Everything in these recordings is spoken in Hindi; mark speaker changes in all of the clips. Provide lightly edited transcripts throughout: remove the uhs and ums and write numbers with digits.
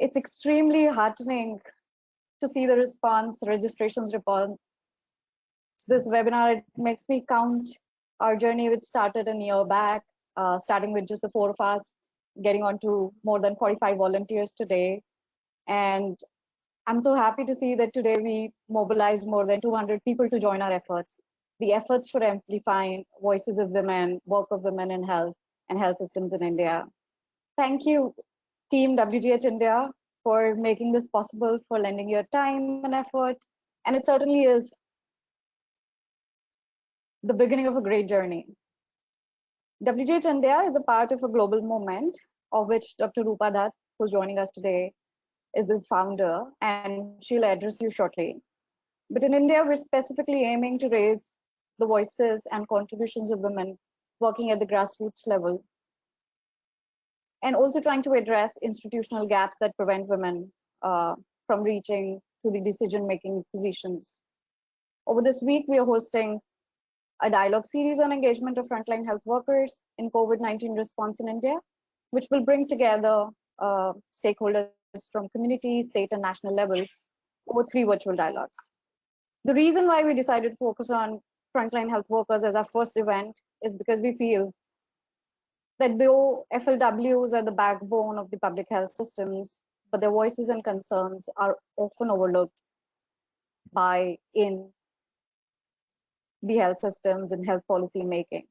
Speaker 1: It's extremely heartening to see the response, registrations report. This webinar, it makes me count our journey, which started a year back, starting with just the 4 of us, getting on to more than 45 volunteers today. And I'm so happy to see that today we mobilized more than 200 people to join our efforts. The efforts for amplifying voices of women, work of women in health and health systems in India. Thank you, Team WGH India, for making this possible, for lending your time and effort. And it certainly is the beginning of a great journey. WGH India is a part of a global movement of which Dr. Rupa Dutt, who's joining us today, is the founder, and she'll address you shortly. But in India, we're specifically aiming to raise the voices and contributions of women working at the grassroots level, and also trying to address institutional gaps that prevent women from reaching to the decision-making positions. Over this week, we are hosting a dialogue series on engagement of frontline health workers in COVID-19 response in India, which will bring together stakeholders from community, state, and national levels over 3 virtual dialogues. The reason why we decided to focus on frontline health workers as our first event is because we feel that though FLWs are the backbone of the public health systems, but their voices and concerns are often overlooked in the health systems and health policy making.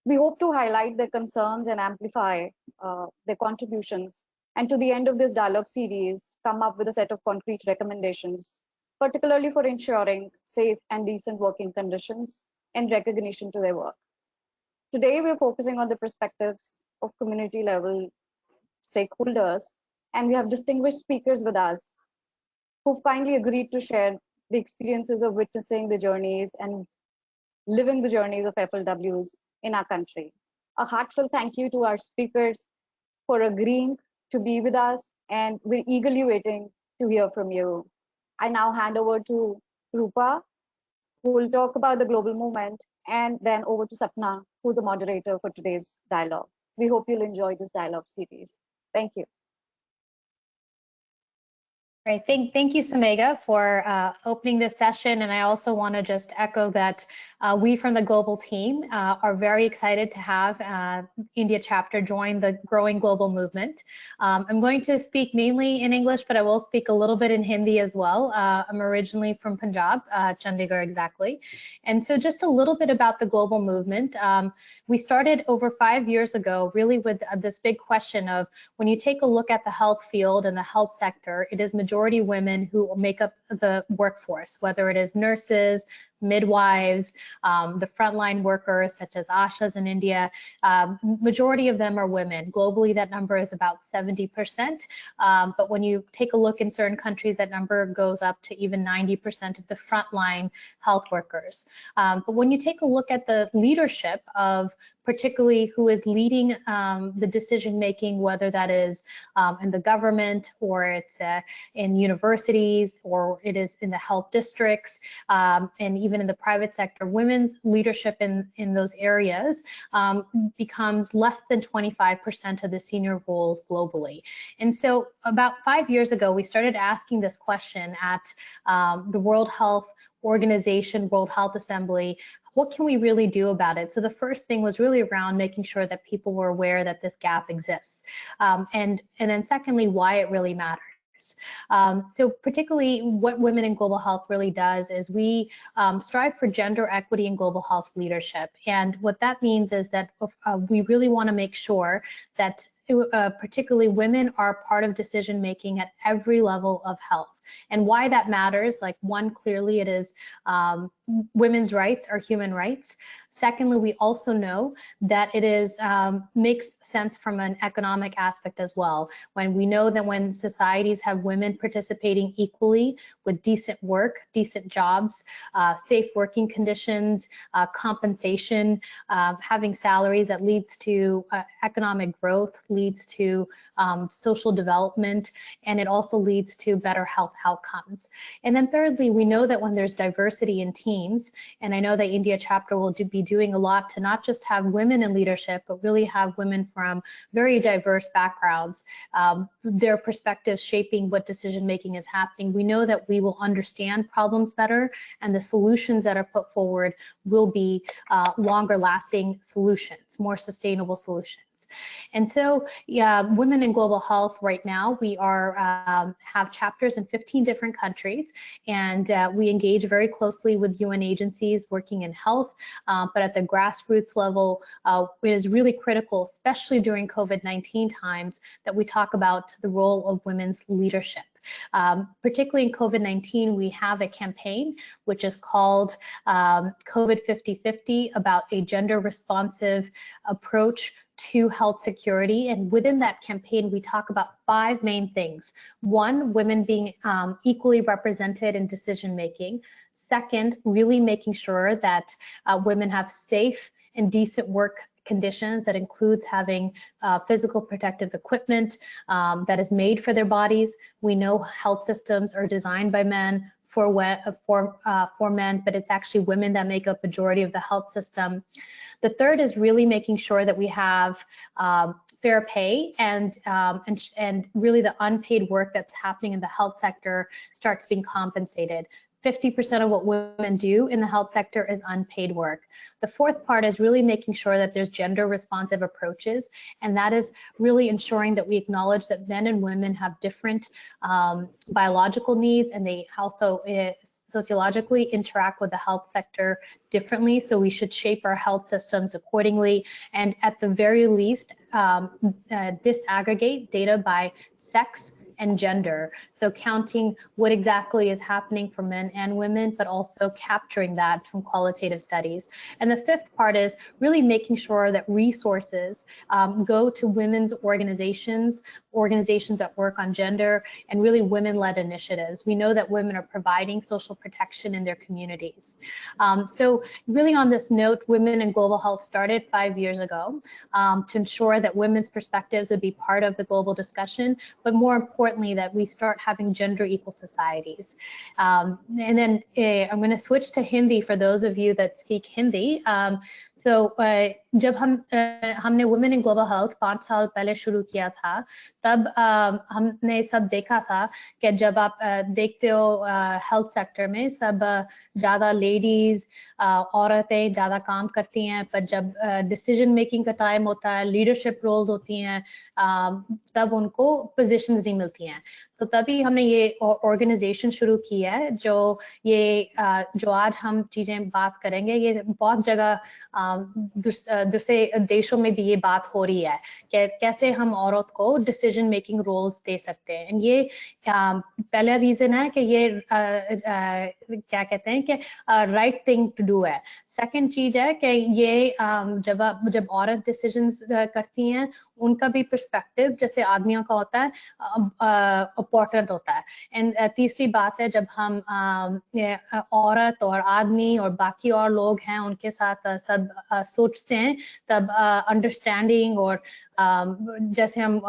Speaker 1: We hope to highlight their concerns and amplify their contributions, and to the end of this dialogue series, come up with a set of concrete recommendations, particularly for ensuring safe and decent working conditions and recognition to their work. Today, we're focusing on the perspectives of community level stakeholders, and we have distinguished speakers with us who've kindly agreed to share the experiences of witnessing the journeys and living the journeys of FLWs in our country. A heartfelt thank you to our speakers for agreeing to be with us, and we're eagerly waiting to hear from you. I now hand over to Rupa, who will talk about the global movement, and then over to Sapna, who's the moderator for today's dialogue. We hope you'll enjoy this dialogue series. Thank you.
Speaker 2: Great, thank you, Sumegha, for opening this session. And I also want to just echo that we from the global team are very excited to have India chapter join the growing global movement. I'm going to speak mainly in English, but I will speak a little bit in Hindi as well. I'm originally from Punjab, Chandigarh exactly. And so just a little bit about the global movement. We started over 5 years ago, really with this big question of when you take a look at the health field and the health sector, it is majority women who make up the workforce, whether it is nurses, midwives, the frontline workers such as ASHAs in India. Majority of them are women. Globally, that number is about 70%. But when you take a look in certain countries, that number goes up to even 90% of the frontline health workers. But when you take a look at the leadership of particularly who is leading the decision making, whether that is in the government or it's in universities or it is in the health districts and even in the private sector, women's leadership in those areas becomes less than 25% of the senior roles globally. And so about 5 years ago, we started asking this question at the World Health Organization, World Health Assembly. What can we really do about it? So the first thing was really around making sure that people were aware that this gap exists. And then secondly, why it really matters. So particularly what Women in Global Health really does is we strive for gender equity in global health leadership. And what that means is that we really want to make sure that particularly women are part of decision making at every level of health. And why that matters, like one, clearly it is women's rights are human rights. Secondly, we also know that it is makes sense from an economic aspect as well. When we know that when societies have women participating equally with decent work, decent jobs, safe working conditions, compensation, having salaries that leads to economic growth, leads to social development, and it also leads to better health outcomes. And then thirdly, we know that when there's diversity in teams, and I know that India chapter will be doing a lot to not just have women in leadership, but really have women from very diverse backgrounds, their perspectives shaping what decision making is happening. We know that we will understand problems better, and the solutions that are put forward will be longer lasting solutions, more sustainable solutions. And so, yeah, Women in Global Health right now, we are have chapters in 15 different countries, and we engage very closely with UN agencies working in health, but at the grassroots level, it is really critical, especially during COVID-19 times, that we talk about the role of women's leadership. Particularly in COVID-19, we have a campaign which is called COVID 50-50, about a gender responsive approach to health security. And within that campaign, we talk about 5 main things. 1, women being equally represented in decision making. 2nd, really making sure that women have safe and decent work conditions that includes having physical protective equipment that is made for their bodies. We know health systems are designed by men for men, but it's actually women that make up majority of the health system. The 3rd is really making sure that we have fair pay, and really the unpaid work that's happening in the health sector starts being compensated. 50% of what women do in the health sector is unpaid work. The 4th part is really making sure that there's gender responsive approaches, and that is really ensuring that we acknowledge that men and women have different biological needs, and they also sociologically interact with the health sector differently, so we should shape our health systems accordingly, and at the very least disaggregate data by sex and gender. So counting what exactly is happening for men and women, but also capturing that from qualitative studies. And the 5th part is really making sure that resources go to women's organizations that work on gender, and really women-led initiatives. We know that women are providing social protection in their communities. So really on this note, Women in Global Health started 5 years ago to ensure that women's perspectives would be part of the global discussion, but more importantly, that we start having gender equal societies. And then I'm going to switch to Hindi for those of you that speak Hindi. So जब हमने Women in Global Health 5 साल पहले शुरू किया था, तब हमने सब देखा था कि जब आप देखते हो हेल्थ सेक्टर में सब ज़्यादा लेडीज़ औरतें ज़्यादा काम करती हैं, पर जब डिसीजन मेकिंग का टाइम होता है, लीडरशिप रोल्स होती हैं, तब उनको पोजीशंस नहीं मिलती हैं। तो तभी हमने ये ऑर्गेनाइजेशन शुरू की है, जो आज हम चीज़ें बात करेंगे, ये बहुत जगह दूसरे देशों में भी ये बात हो रही है कि कैसे हम औरत को डिसीजन मेकिंग रोल्स दे सकते हैं। ये पहला रीजन है कि ये क्या कहते हैं कि राइट थिंग टू डू है। सेकंड चीज है कि ये जब औरत डिसीजंस करती हैं, उनका भी पर्सपेक्टिव जैसे आदमियों का होता है इम्पोर्टेंट होता है। एंड तीसरी बात है, जब हम औरत और आदमी और बाकी और लोग हैं उनके साथ सब सोचते हैं, तब अंडरस्टैंडिंग और जैसे हम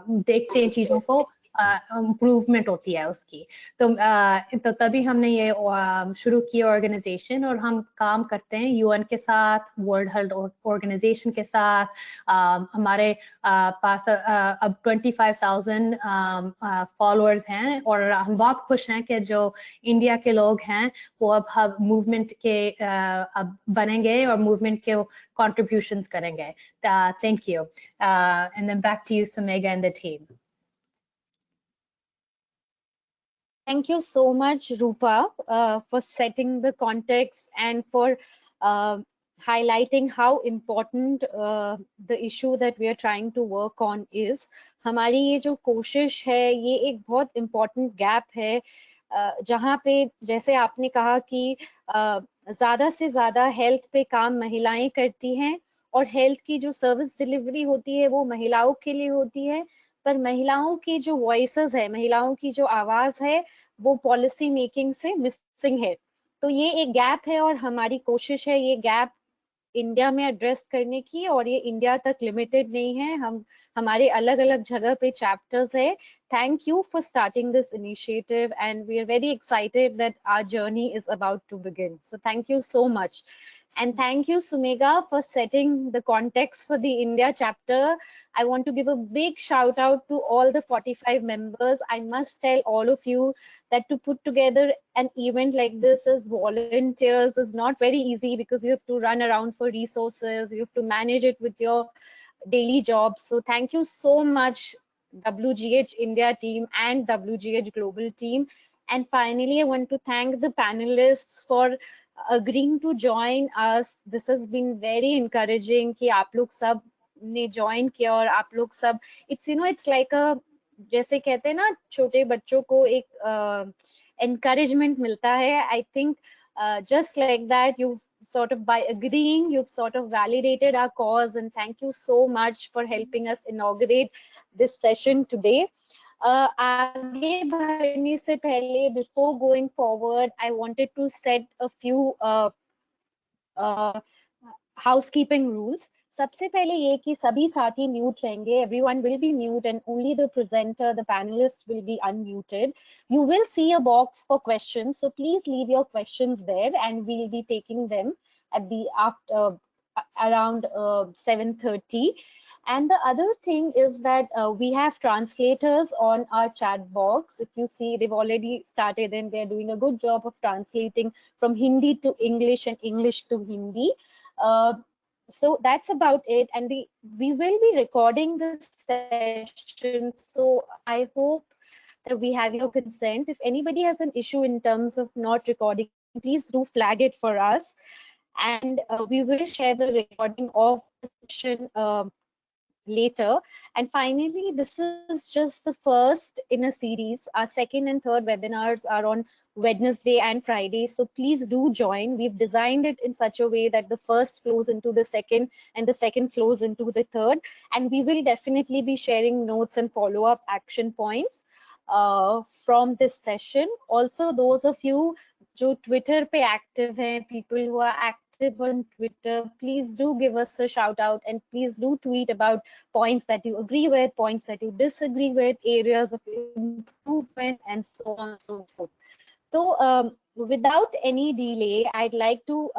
Speaker 2: देखते हैं चीजों को इम्प्रूवमेंट होती है उसकी। तो तभी हमने ये शुरू किया ऑर्गेनाइजेशन, और हम काम करते हैं यूएन के साथ, वर्ल्ड हेल्थ ऑर्गेनाइजेशन के साथ। हमारे पास अब 25,000 फॉलोअर्स हैं, और हम बहुत खुश हैं कि जो इंडिया के लोग हैं वो अब मूवमेंट के अब बनेंगे और मूवमेंट के contributions करेंगे। Thank you. And then back to you, Samega, and the team.
Speaker 3: Thank you so much, Rupa, for setting the context and for highlighting how important the issue that we are trying to work on is. हमारी ये जो कोशिश है, ये एक बहुत important gap है, जहाँ पे जैसे आपने कहा कि ज़्यादा से ज़्यादा हेल्थ पे काम महिलाएं करती हैं, और हेल्थ की जो सर्विस डिलीवरी होती है वो महिलाओं के लिए होती है, पर महिलाओं की जो वॉइसेस है, महिलाओं की जो आवाज है, वो पॉलिसी मेकिंग से मिसिंग है। तो ये एक गैप है, और हमारी कोशिश है ये गैप इंडिया में एड्रेस करने की, और ये इंडिया तक लिमिटेड नहीं है, हमारे अलग अलग जगह पे चैप्टर्स है. Thank you for starting this initiative, and we are very excited that our journey is about to begin. So thank you so much. And thank you, Sumega, for setting the context for the India chapter. I want to give a big shout out to all the 45 members. I must tell all of you that to put together an event like this as volunteers is not very easy, because you have to run around for resources, you have to manage it with your daily jobs. So thank you so much, WGH India team and WGH Global team. And finally, I want to thank the panelists for agreeing to join us. This has been very encouraging कि आप लोग सब ने join किया, और आप लोग सब, it's like a, जैसे कहते हैं ना छोटे बच्चों को एक encouragement मिलता है. I think just like that, you've sort of, by agreeing, you've sort of validated our cause, and thank you so much for helping us inaugurate this session today. आगे बढ़ने से पहले, before going forward, I wanted to set a few housekeeping rules. सबसे पहले ये कि सभी साथी म्यूट रहेंगे. Everyone will be mute and only the presenter, the panelists, will be unmuted. You will see a box for questions, so please leave your questions there, and we'll be taking them at the after around 7:30. And the other thing is that we have translators on our chat box. If you see, they've already started and they're doing a good job of translating from Hindi to English and English to Hindi. So that's about it. And we will be recording this session. So I hope that we have your consent. If anybody has an issue in terms of not recording, please do flag it for us. And we will share the recording of the session later. And finally, this is just the first in a series. Our second and third webinars are on Wednesday and Friday, so please do join. We've designed it in such a way that the first flows into the second and the second flows into the third, and we will definitely be sharing notes and follow-up action points from this session. Also, those of you जो Twitter पे active हैं, people who are active on Twitter, please do give us a shout out, and please do tweet about points that you agree with, points that you disagree with, areas of improvement, and so on and so forth. So without any delay, I'd like to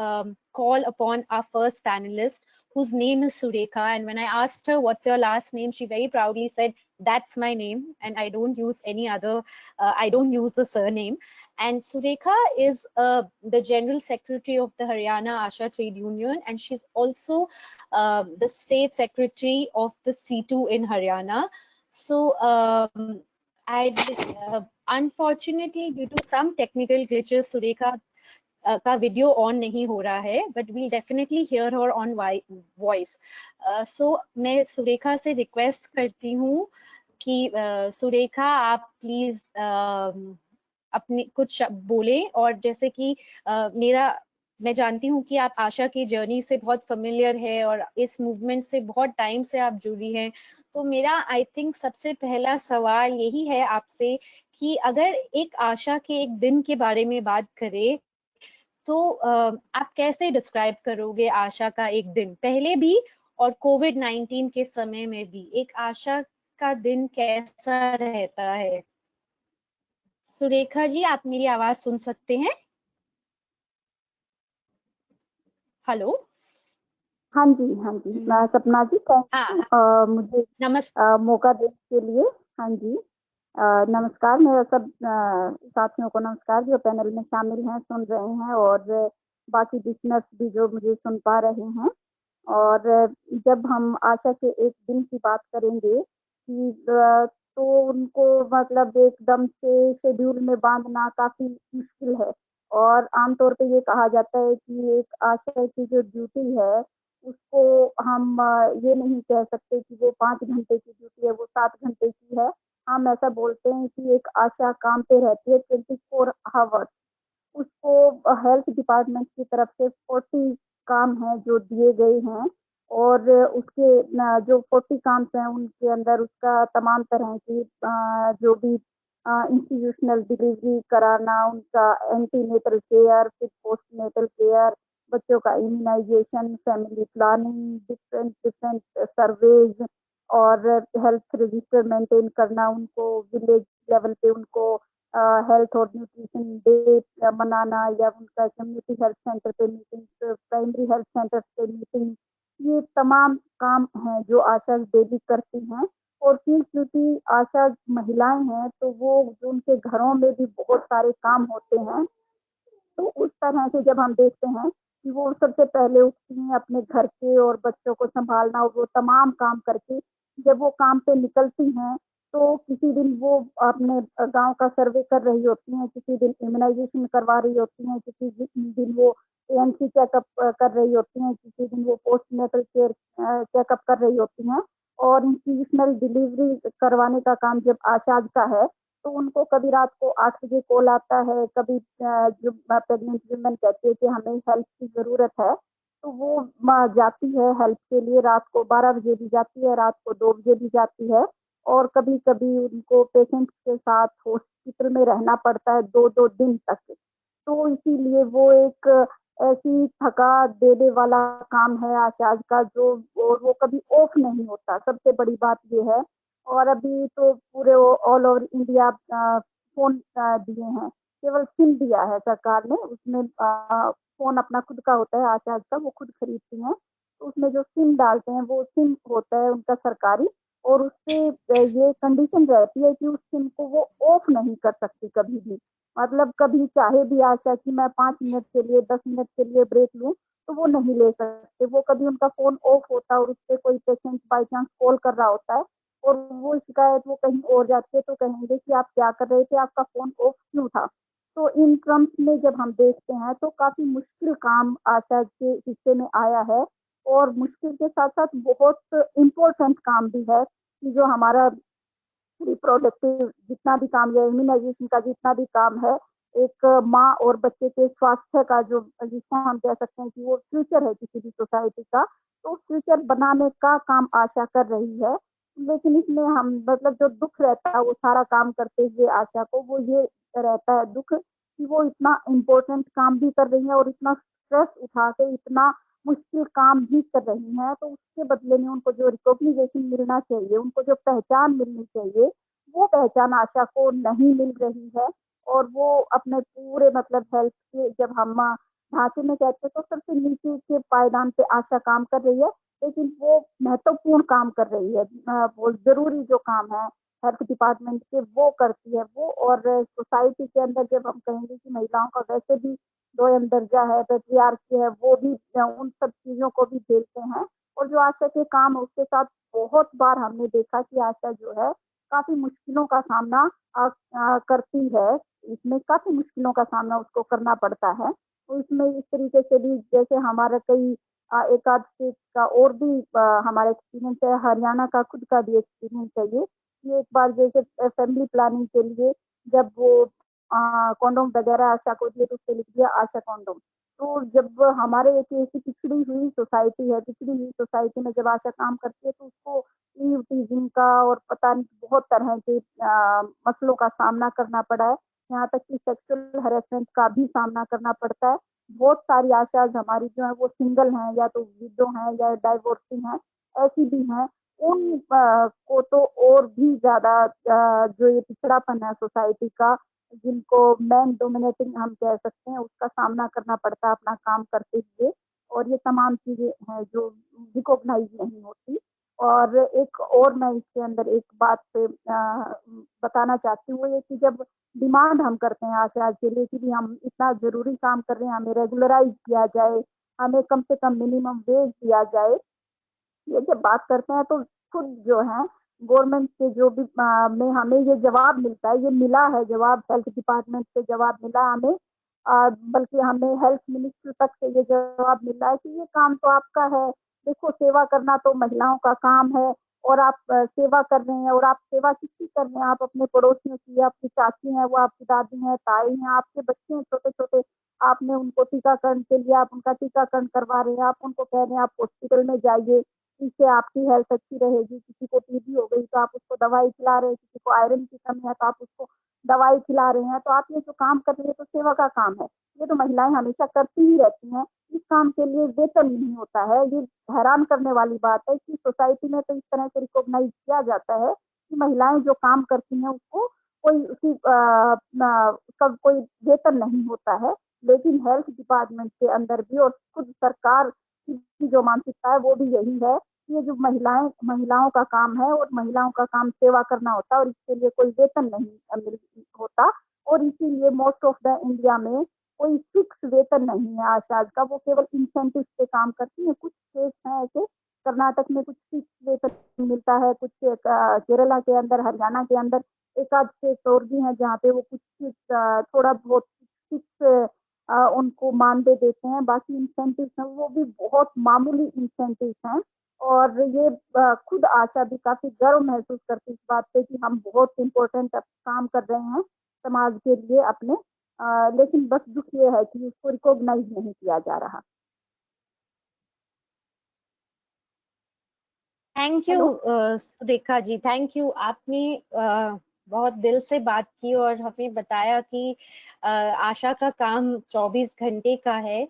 Speaker 3: call upon our first panelist, whose name is Surekha. And when I asked her, what's your last name, she very proudly said, that's my name, and I don't use any other, I don't use the surname. And Surekha is the General Secretary of the Haryana Asha Trade Union, and she's also the State Secretary of the C2 in Haryana. So unfortunately, due to some technical glitches, Surekha का वीडियो ऑन नहीं हो रहा है, but we'll definitely hear her on voice. So मैं सुरेखा से रिक्वेस्ट करती हूँ कि सुरेखा आप प्लीज अपने कुछ बोले. और जैसे कि मैं जानती हूँ कि आप आशा की जर्नी से बहुत फेमिलियर है और इस मूवमेंट से बहुत टाइम से आप जुड़ी हैं, तो मेरा आई थिंक सबसे पहला सवाल यही है आपसे कि अगर एक आशा के एक दिन के बारे में बात करें, तो आप कैसे डिस्क्राइब करोगे आशा का एक दिन, पहले भी और कोविड-19 के समय में भी एक आशा का दिन कैसा रहता है? सुरेखा जी, आप मेरी आवाज सुन सकते हैं? हेलो.
Speaker 4: हाँ जी, सपना जी, मुझे
Speaker 3: नमस्कार.
Speaker 4: मौका देने के लिए. हाँ जी, नमस्कार. मेरा सब साथियों को नमस्कार जो पैनल में शामिल हैं, सुन रहे हैं, और बाकी लिसनर्स भी जो मुझे सुन पा रहे हैं. और जब हम आशा के एक दिन की बात करेंगे कि तो उनको मतलब एकदम से शेड्यूल में बांधना काफी मुश्किल है. और आमतौर पे ये कहा जाता है कि एक आशा की जो ड्यूटी है उसको हम ये नहीं कह सकते कि वो 5 घंटे की ड्यूटी है, वो 7 घंटे की है. हम ऐसा बोलते हैं कि एक आशा काम पे रहती है 24 आवर्स. उसको हेल्थ डिपार्टमेंट की तरफ से 40 काम हैं जो दिए गए हैं, और उसके जो 40 काम हैं उनके अंदर उसका तमाम तरह की जो भी इंस्टीट्यूशनल डिलीवरी कराना, उनका एंटीनेटल केयर, फिर पोस्टनेटल केयर, बच्चों का immunisation, family planning, different different surveys और हेल्थ रजिस्टर मेंटेन करना, उनको विलेज लेवल पे उनको हेल्थ और न्यूट्रिशन डे मनाना, या उनका कम्युनिटी हेल्थ सेंटर पे मीटिंग, प्राइमरी हेल्थ सेंटर पे मीटिंग, ये तमाम काम हैं जो आशा डेली करती हैं। और फिर क्योंकि आशा महिलाएं हैं तो वो जो उनके घरों में भी बहुत सारे काम होते हैं, तो उस तरह से जब हम देखते हैं कि वो सबसे पहले उठती हैं अपने घर के और बच्चों को संभालना, और वो तमाम काम करके जब वो काम पे निकलती हैं, तो किसी दिन वो अपने गांव का सर्वे कर रही होती हैं, किसी दिन इम्यूनाइजेशन करवा रही होती हैं, किसी दिन वो एएनसी चेकअप कर रही होती हैं, किसी दिन वो पोस्टनेटल केयर चेकअप कर रही होती हैं। और इंस्टीट्यूशनल डिलीवरी करवाने का काम जब आशाज का है, तो उनको कभी रात को 8 बजे कॉल आता है, कभी जो प्रेग्नेंट वुमेन कहती है कि हमें हेल्प की ज़रूरत है, तो वो जाती है हेल्प के लिए, रात को 12 बजे भी जाती है, रात को 2 बजे भी जाती है। और कभी-कभी उनको पेशेंट के साथ हॉस्पिटल में रहना पड़ता है 2-2 दिन तक। तो इसीलिए वो एक ऐसी थका देने वाला काम है आशाज का, जो और वो कभी ऑफ नहीं होता, सबसे बड़ी बात ये है। और अभी तो पूरे ऑल ओवर इंडिया फ़ोन दिए हैं, केवल सिम दिया है सरकार ने, उसमें फ़ोन अपना खुद का होता है आशाज का, वो खुद खरीदती हैं। तो उसमें जो सिम डालते हैं वो सिम होता है उनका सरकारी, और उससे ये कंडीशन रहती है कि उस सिम को वो ऑफ नहीं कर सकती कभी भी। मतलब कभी चाहे भी आशा कि मैं 5 मिनट के लिए, 10 मिनट के लिए ब्रेक लूँ, तो वो नहीं ले सकते। वो कभी उनका फ़ोन ऑफ होता है और उसपे कोई पेशेंट बाय चांस कॉल कर रहा होता है, और वो शिकायत वो कहीं और जाती है, तो कहेंगे कि आप क्या कर रहे थे? आपका फ़ोन ऑफ क्यों था? तो इन टर्म्स में जब हम देखते हैं तो काफ़ी मुश्किल काम आशा के हिस्से में आया है, और मुश्किल के साथ-साथ बहुत इम्पोर्टेंट काम भी है कि जो हमारा रिप्रोडक्टिव जितना भी काम है, इम्यूनाइजेशन का जितना भी काम है, एक माँ और बच्चे के स्वास्थ्य का जो, जिसको हम कह सकते हैं कि वो फ्यूचर है किसी भी सोसाइटी का, तो फ्यूचर बनाने का काम आशा कर रही है। लेकिन इसमें हम मतलब जो दुःख रहता है वो सारा काम करते हुए आशा को, वो ये रहता है दुःख कि वो इतना इम्पोर्टेंट काम भी कर रही है और इतना स्ट्रेस उठा के इतना मुश्किल काम भी कर रही हैं, तो उसके बदले में उनको जो रिकॉग्निशन मिलना चाहिए, उनको जो पहचान मिलनी चाहिए, वो पहचान आशा को नहीं मिल रही है। और वो अपने पूरे मतलब हेल्थ के, जब हम ढाँचे में कहते हैं तो सबसे नीचे के पायदान पे आशा काम कर रही है, लेकिन वो महत्वपूर्ण काम कर रही है। वो ज़रूरी जो काम है हेल्थ डिपार्टमेंट के, वो करती है वो। और सोसाइटी के अंदर जब हम कहेंगे कि महिलाओं का वैसे भी दोयम दर्जा है, पैट्रियार्की है, वो भी उन सब चीज़ों को भी झेलते हैं। और जो आशा के काम है उसके साथ बहुत बार हमने देखा कि आशा जो है काफ़ी मुश्किलों का सामना करती है। इसमें काफ़ी मुश्किलों का सामना उसको करना पड़ता है। तो इसमें इस तरीके से भी जैसे हमारा कई एक आध स्टेट का और भी हमारा एक्सपीरियंस है, हरियाणा का खुद का भी एक्सपीरियंस है ये। कि एक बार जैसे फैमिली प्लानिंग के लिए जब वो कंडोम वगैरह आशा को दिए तो उसपे लिख दिया आशा कंडोम। तो जब हमारे एक ऐसी पिछड़ी हुई सोसाइटी है, पिछड़ी हुई सोसाइटी में जब आशा काम करती है तो उसको ईव टीजिंग का और पता नहीं बहुत तरह के मसलों का सामना करना पड़ा है। यहाँ तक कि सेक्सुअल हैरेसमेंट का भी सामना करना पड़ता है। बहुत सारी आशाज हमारी जो है वो सिंगल हैं, या तो विडो हैं, या डाइवोर्सी हैं, ऐसी भी हैं। उन को तो और भी ज़्यादा जो ये पिछड़ापन है सोसाइटी का, जिनको मैन डोमिनेटिंग हम कह सकते हैं, उसका सामना करना पड़ता है अपना काम करते हुए। और ये तमाम चीज़ें हैं जो रिकॉग्नाइज़ नहीं होती। और एक और मैं इसके अंदर एक बात पे बताना चाहती हूँ, वो ये कि जब डिमांड हम करते हैं आशाज के लिए कि भी हम इतना ज़रूरी काम कर रहे हैं, हमें रेगुलराइज़ किया जाए, हमें कम से कम मिनिमम वेज दिया जाए, ये जब बात करते हैं तो खुद जो है गवर्नमेंट से जो भी में हमें ये जवाब मिलता है, ये मिला है जवाब, हेल्थ डिपार्टमेंट से जवाब मिला हमें, बल्कि हमें हेल्थ मिनिस्टर तक से ये जवाब मिला है कि ये काम तो आपका है। देखो, सेवा करना तो महिलाओं का काम है, और आप सेवा कर रहे हैं, और आप सेवा किसकी कर रहे हैं? आप अपने पड़ोसियों की, आपकी चाची हैं, वो आपकी दादी हैं, ताई हैं, आपके बच्चे हैं छोटे-छोटे, आपने उनको टीकाकरण के लिए आप उनका टीकाकरण करवा रहे हैं, आप उनको कह रहे हैं आप हॉस्पिटल में जाइए, इससे आपकी हेल्थ अच्छी रहेगी। किसी को टीबी हो गई तो आप उसको दवाई खिला रहे हैं, किसी को आयरन की कमी है तो आप उसको दवाई खिला रहे हैं, तो आप ये जो काम कर रही है तो सेवा का काम है। ये तो महिलाएं हमेशा करती ही रहती हैं। इस काम के लिए वेतन नहीं होता है। ये हैरान करने वाली बात है कि सोसाइटी में तो इस तरह से रिकॉग्नाइज किया जाता है कि महिलाएं जो काम करती हैं उसको कोई उसकी उसका कोई वेतन नहीं होता है। लेकिन हेल्थ डिपार्टमेंट के अंदर भी और खुद सरकार की जो मानसिकता है वो भी यही है कि ये जो महिलाओं का काम है और महिलाओं का काम सेवा करना होता है और इसके लिए कोई वेतन नहीं होता। और इसीलिए मोस्ट ऑफ द इंडिया में कोई फिक्स वेतन नहीं है आशाज का, वो केवल इंसेंटिव पे काम करती है। कुछ केस हैं ऐसे, कर्नाटक में कुछ फिक्स वेतन मिलता है, कुछ केरला के अंदर, हरियाणा के अंदर एक आध केस और भी हैं जहाँ पे वो कुछ थोड़ा बहुत फिक्स उनको मानदेय देते हैं। बाकी इंसेंटिव हैं वो भी बहुत मामूली इंसेंटिव हैं। और ये खुद आशा भी काफी गर्व महसूस करती है इस बात पे कि हम बहुत इम्पोर्टेंट काम कर रहे हैं समाज के लिए अपने। लेकिन बस दुख ये है कि उसको रिकॉग्नाइज नहीं किया जा रहा।
Speaker 3: Thank you Surekha ji, thank you. आपने बहुत दिल से बात की और हमें बताया कि आशा का काम 24 घंटे का है।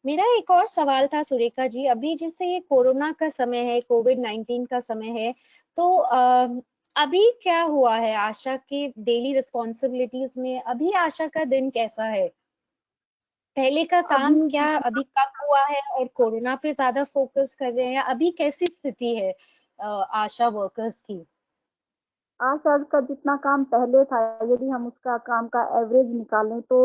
Speaker 3: मेरा एक और सवाल था सुरेखा जी, अभी जैसे ये कोरोना का समय है, कोविड-19 का समय है, तो अभी क्या हुआ है आशा के डेली रिस्पॉन्सिबिलिटीज में? अभी आशा का दिन कैसा है? पहले का काम
Speaker 4: अभी
Speaker 3: क्या अभी कम हुआ है और कोरोना पे ज्यादा फोकस कर रहे हैं? अभी कैसी स्थिति है आशा वर्कर्स की?
Speaker 4: आशा का जितना काम पहले था, यदि हम उसका काम का एवरेज निकालें तो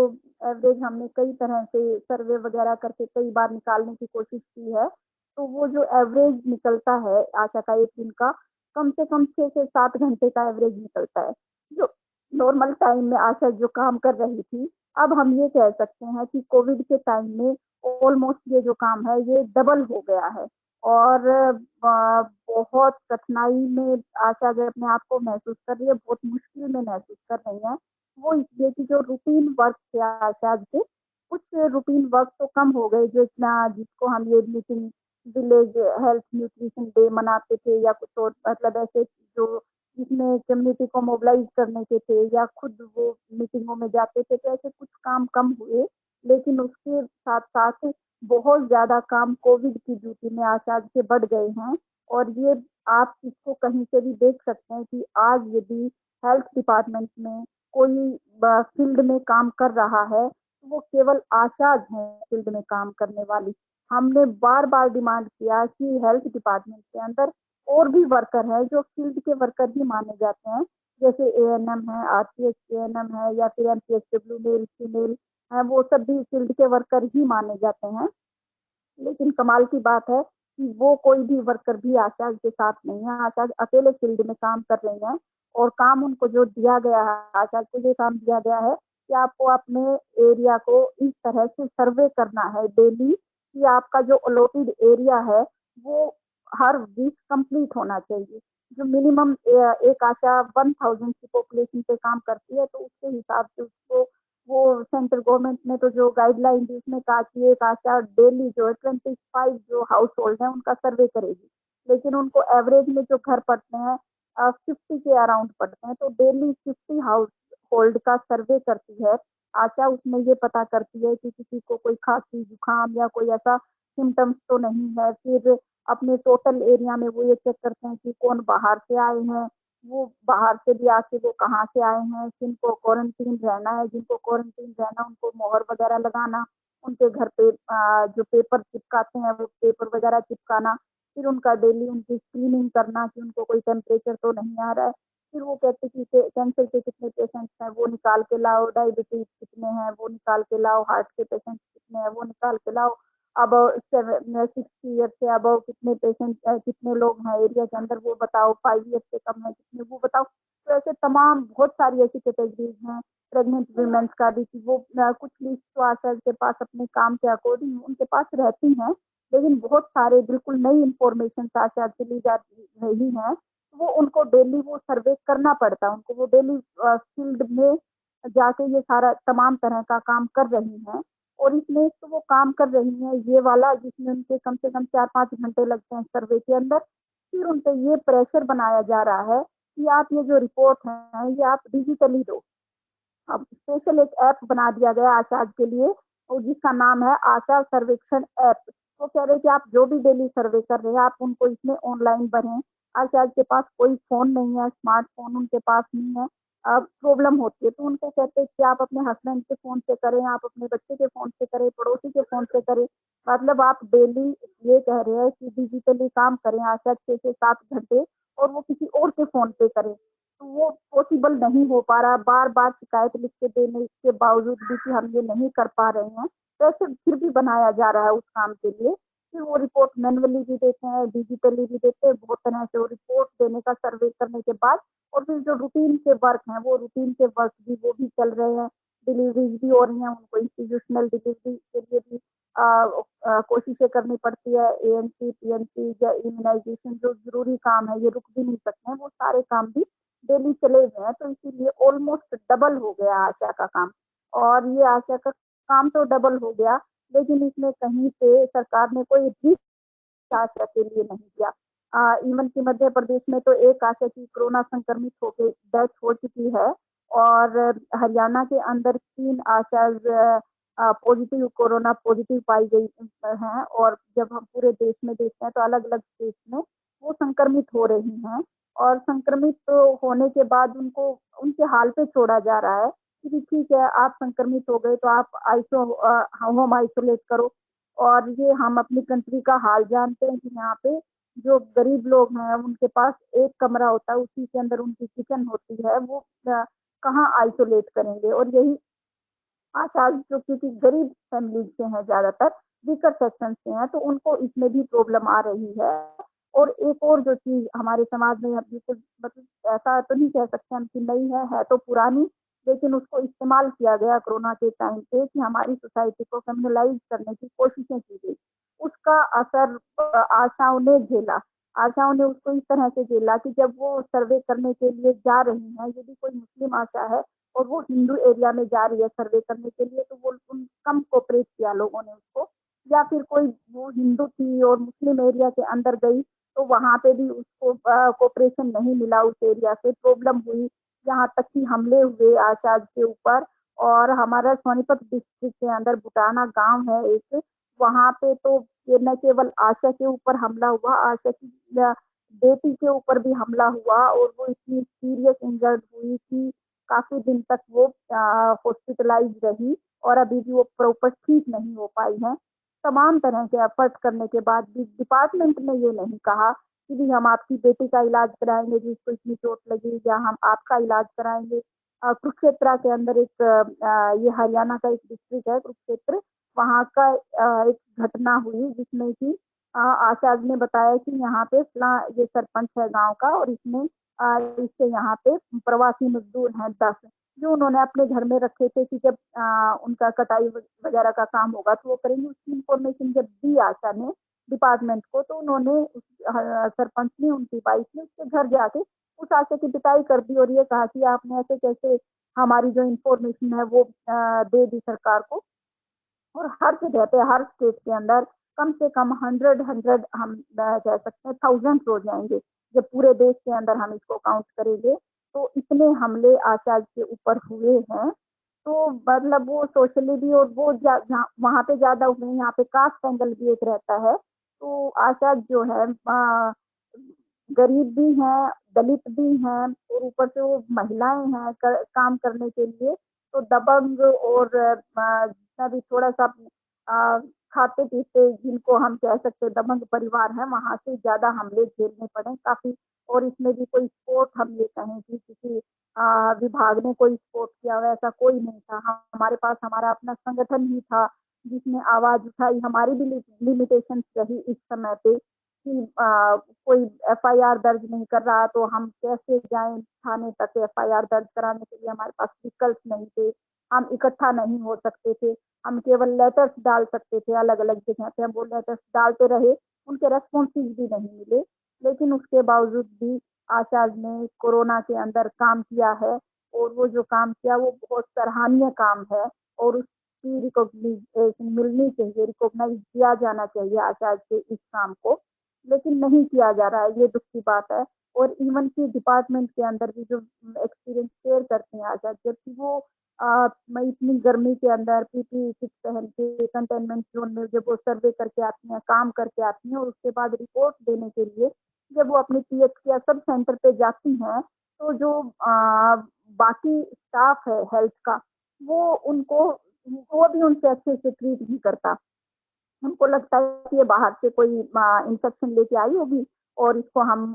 Speaker 4: एवरेज हमने कई तरह से सर्वे वगैरह करके कई बार निकालने की कोशिश की है। तो वो जो एवरेज निकलता है आशा का एक दिन का, कम से कम 6 से 7 घंटे का एवरेज निकलता है। जो नॉर्मल टाइम में आशा जो काम कर रही थी, अब हम ये कह सकते हैं कि कोविड के टाइम में ऑलमोस्ट ये जो काम है ये डबल हो गया है। और बहुत कठिनाई में आशा जो अपने आप को महसूस कर रही है, बहुत मुश्किल में महसूस कर रही है। वो इसलिए कि जो रूटीन वर्क थे आशा के, कुछ रूटीन वर्क तो कम हो गए, जो इतना जिसको हम ये meeting village health nutrition day मनाते थे या कुछ और, मतलब ऐसे जो जिसमें कम्युनिटी को मोबिलाइज करने के थे या खुद वो मीटिंगों में जाते थे, तो ऐसे कुछ काम कम हुए। लेकिन उसके साथ साथ बहुत ज्यादा काम कोविड की ड्यूटी में आशा के बढ़ गए हैं। और ये आप इसको कहीं से भी देख सकते हैं कि आज यदि हेल्थ डिपार्टमेंट में कोई फील्ड में काम कर रहा है तो वो केवल आशाज हैं फील्ड में काम करने वाली। हमने बार बार डिमांड किया कि हेल्थ डिपार्टमेंट के अंदर और भी वर्कर हैं जो फील्ड के वर्कर ही माने जाते हैं, जैसे एएनएम है, आरपीएच एएनएम है, या फिर एमपीएचडब्ल्यू मेल फीमेल है, वो सब भी फील्ड के वर्कर ही माने जाते हैं। लेकिन कमाल की बात है कि वो कोई भी वर्कर भी आशा के साथ नहीं है। आशा अकेले फील्ड में काम कर रही हैं और काम उनको जो दिया गया है, आशा को ये काम दिया गया है कि आपको अपने एरिया को इस तरह से सर्वे करना है डेली कि आपका जो अलॉटेड एरिया है वो हर वीक कंप्लीट होना चाहिए। जो मिनिमम एक आशा 1000 की पॉपुलेशन पे काम करती है, तो उसके हिसाब से उसको वो सेंट्रल गवर्नमेंट ने तो जो गाइडलाइन दी उसमें कहा कि एक आशा डेली जो है 25 जो हाउस होल्ड है उनका सर्वे करेगी। लेकिन उनको एवरेज में जो घर पड़ते हैं 50 के अराउंड पड़ते हैं, तो डेली 50 हाउस होल्ड का सर्वे करती है आशा। उसमें ये पता करती है कि किसी को कोई खांसी जुकाम या कोई ऐसा सिम्टम्स तो नहीं है। फिर अपने टोटल एरिया में वो ये चेक करते हैं कि कौन बाहर से आए हैं, वो बाहर से भी आके वो कहाँ से आए हैं, जिनको क्वारंटीन रहना है, जिनको क्वारंटीन रहना उनको मोहर वगैरह लगाना, उनके घर पे जो पेपर चिपकाते हैं वो पेपर वगैरह चिपकाना। फिर उनका डेली उनकी स्क्रीनिंग करना कि उनको कोई टेम्परेचर तो नहीं आ रहा है। फिर वो कहते कि कैंसर के कितने पेशेंट्स हैं वो निकाल के लाओ, डायबिटीज कितने हैं वो निकाल के लाओ, हार्ट के पेशेंट्स कितने हैं वो निकाल के लाओ। अब 60 ईयर से अब कितने पेशेंट कितने लोग हैं एरिया के अंदर वो बताओ, 5 ईयर से कम है कितने वो बताओ। तो ऐसे तमाम बहुत सारी ऐसी कैटेगरीज हैं प्रेग्नेंट वुमेन्स का भी कि वो कुछ लिस्ट तो आशा के पास अपने काम के अकॉर्डिंग उनके पास रहती हैं। लेकिन बहुत सारे बिल्कुल नई इंफॉर्मेशन आशा से ली जा रही है, वो उनको डेली वो सर्वे करना पड़ता है। उनको वो डेली फील्ड में जाके ये सारा तमाम तरह का काम कर रही हैं। और इसमें तो वो काम कर रही हैं ये वाला जिसमें उनके कम से कम 4-5 घंटे लगते हैं सर्वे के अंदर। फिर उनपे ये प्रेशर बनाया जा रहा है कि आप ये जो रिपोर्ट है ये आप डिजिटली दो। अब स्पेशल एक ऐप बना दिया गया आशा के लिए, और जिसका नाम है आशा सर्वेक्षण ऐप। वो कह रहे हैं कि आप जो भी डेली सर्वे कर रहे हैं आप उनको इसमें ऑनलाइन भरें। आशा के पास कोई फोन नहीं है, स्मार्टफोन उनके पास नहीं है, प्रॉब्लम होती है तो उनको कहते हैं कि आप अपने हस्बैंड के फोन से करें, आप अपने बच्चे के फोन से करें, पड़ोसी के फोन से करें। मतलब आप डेली ये कह रहे हैं कि डिजिटली काम करें आशा 6 से 7 घंटे, और वो किसी और के फोन पे करें, तो वो पॉसिबल नहीं हो पा रहा। बार बार शिकायत लिख के देने के बावजूद भी कि हम ये नहीं कर पा रहे हैं, पैसे फिर भी बनाया जा रहा है उस काम के लिए। फिर वो रिपोर्ट मैनुअली भी देते हैं, डिजिटली भी देते हैं, बहुत तरह से वो रिपोर्ट देने का सर्वे करने के बाद। और फिर जो रूटीन के वर्क हैं वो रूटीन के वर्क भी वो भी चल रहे हैं, डिलीवरीज भी हो रही हैं, उनको इंस्टीट्यूशनल डिलीवरी के लिए भी कोशिशें करनी पड़ती है। एएनसी, पीएनसी या इम्यूनाइजेशन जो जरूरी काम है ये रुक भी नहीं सकते हैं, वो सारे काम भी डेली चले हुए हैं। तो इसीलिए ऑलमोस्ट डबल हो गया आशा का काम। और ये आशा का काम तो डबल हो गया, लेकिन इसमें कहीं पे सरकार ने कोई भी आशा के लिए नहीं किया। इवन कि मध्य प्रदेश में तो एक आशा की कोरोना संक्रमित होकर डेथ हो चुकी है, और हरियाणा के अंदर 3 आशा पॉजिटिव कोरोना पॉजिटिव पाई गई हैं। और जब हम पूरे देश में देखते हैं तो अलग अलग स्टेट में वो संक्रमित हो रही हैं, और संक्रमित तो होने के बाद उनको उनके हाल पे छोड़ा जा रहा है कि ठीक है आप संक्रमित हो गए तो आप होम आइसोलेट करो। और ये हम अपनी कंट्री का हाल जानते हैं कि यहाँ पे जो गरीब लोग हैं उनके पास एक कमरा होता है, उसी के अंदर उनकी किचन होती है, वो कहाँ आइसोलेट करेंगे। और यही आशा जो क्योंकि गरीब फैमिली से हैं, ज्यादातर वीकर सेक्शन से हैं, तो उनको इसमें भी प्रॉब्लम आ रही है। और एक और जो चीज हमारे समाज में बिल्कुल मतलब ऐसा तो नहीं कह सकते हम कि नई है तो पुरानी, लेकिन उसको इस्तेमाल किया गया कोरोना के टाइम पे कि हमारी सोसाइटी को कम्युनलाइज करने की कोशिशें की गई। उसका असर आशाओं ने झेला। आशाओं ने उसको इस तरह से झेला कि जब वो सर्वे करने के लिए जा रही हैं, यदि कोई मुस्लिम आशा है और वो हिंदू एरिया में जा रही है सर्वे करने के लिए, तो वो कम कोऑपरेट किया लोगों ने उसको। या फिर कोई वो हिंदू थी और मुस्लिम एरिया के अंदर गई तो वहां पे भी उसको कोऑपरेशन नहीं मिला, उस एरिया से प्रॉब्लम हुई, यहाँ तक कि हमले हुए आशा के ऊपर। और हमारा सोनीपत डिस्ट्रिक्ट के अंदर बुटाना गांव है एक, वहां पे तो ये न केवल आशा के ऊपर हमला हुआ, आशा की बेटी के ऊपर भी हमला हुआ, और वो इतनी सीरियस इंजर्ड हुई कि काफी दिन तक वो हॉस्पिटलाइज रही, और अभी भी वो प्रॉपर ठीक नहीं हो पाई है। तमाम तरह के एफर्ट करने के बाद भी डिपार्टमेंट ने ये नहीं कहा कि भी हम आपकी बेटी का इलाज कराएंगे जिसको इतनी चोट लगी, या हम आपका इलाज कराएंगे। कुरुक्षेत्र के अंदर एक ये हरियाणा का एक डिस्ट्रिक्ट है कुरुक्षेत्र, वहाँ का एक घटना हुई जिसमें कि आशा ने बताया कि यहाँ पे ये सरपंच है गांव का, और इसने इसके यहाँ पे प्रवासी मजदूर हैं 10, जो उन्होंने अपने घर में रखे थे कि जब उनका कटाई वगैरह का काम होगा तो वो करेंगे। उसकी इंफॉर्मेशन जब दी आशा ने डिपार्टमेंट को, तो उन्होंने सरपंच ने उनकी वाइफ ने उसके घर जाके उस आशा की पिटाई कर दी, और ये कहा कि आपने ऐसे कैसे हमारी जो इंफॉर्मेशन है वो दे दी सरकार को। और हर जगह पे हर स्टेट के अंदर कम से कम 100 हम कह सकते हैं थाउजेंड हो जाएंगे जब पूरे देश के अंदर हम इसको काउंट करेंगे। तो इतने हमले आशा के ऊपर हुए हैं। तो मतलब वो सोशली भी, और वो वहां पे ज्यादा हुए, यहाँ पे कास्ट एंगल भी एक रहता है। तो आशा जो है गरीब भी हैं, दलित भी हैं, और ऊपर से वो महिलाएं हैं काम करने के लिए। तो दबंग और जितना भी थोड़ा सा खाते पीते जिनको हम कह सकते हैं दबंग परिवार है, वहां से ज्यादा हमले झेलने पड़े काफी। और इसमें भी कोई स्पोर्ट हम ये कहें कि किसी विभाग ने कोई स्पोर्ट किया हुआ ऐसा कोई नहीं था। हमारे पास हमारा अपना संगठन ही था जिसने आवाज उठाई। हमारी भी लिमिटेशन रही इस समय पे कि कोई एफआईआर दर्ज नहीं कर रहा तो हम कैसे जाएं थाने तक एफआईआर दर्ज कराने के लिए, हमारे पास विकल्प नहीं थे, हम इकट्ठा नहीं हो सकते थे, हम केवल लेटर्स डाल सकते थे अलग अलग जगह पे। हम वो लेटर्स डालते रहे, उनके रेस्पॉन्सेज भी नहीं मिले, लेकिन उसके बावजूद भी आशा ने कोरोना के अंदर काम किया है। और वो जो काम किया वो बहुत सराहनीय काम है, और उसकी रिकॉग्निशन मिलनी चाहिए, रिकॉग्नाइज किया जाना चाहिए आशा के इस काम को, लेकिन नहीं किया जा रहा है, ये दुख की बात है। और इवन की डिपार्टमेंट के अंदर भी जो एक्सपीरियंस शेयर करते हैं आशा, जबकि वो मैं इतनी गर्मी के अंदर पीपीई किट पहन के कंटेनमेंट जोन में जब वो सर्वे करके आती हैं, काम करके आती हैं, और उसके बाद रिपोर्ट देने के लिए जब वो अपनी पीएच या सब सेंटर पे जाती हैं, तो जो बाकी स्टाफ है हेल्थ का, वो भी उनसे अच्छे से ट्रीट नहीं करता। उनको लगता है कि ये बाहर से कोई इंफेक्शन लेके आई होगी, और इसको हम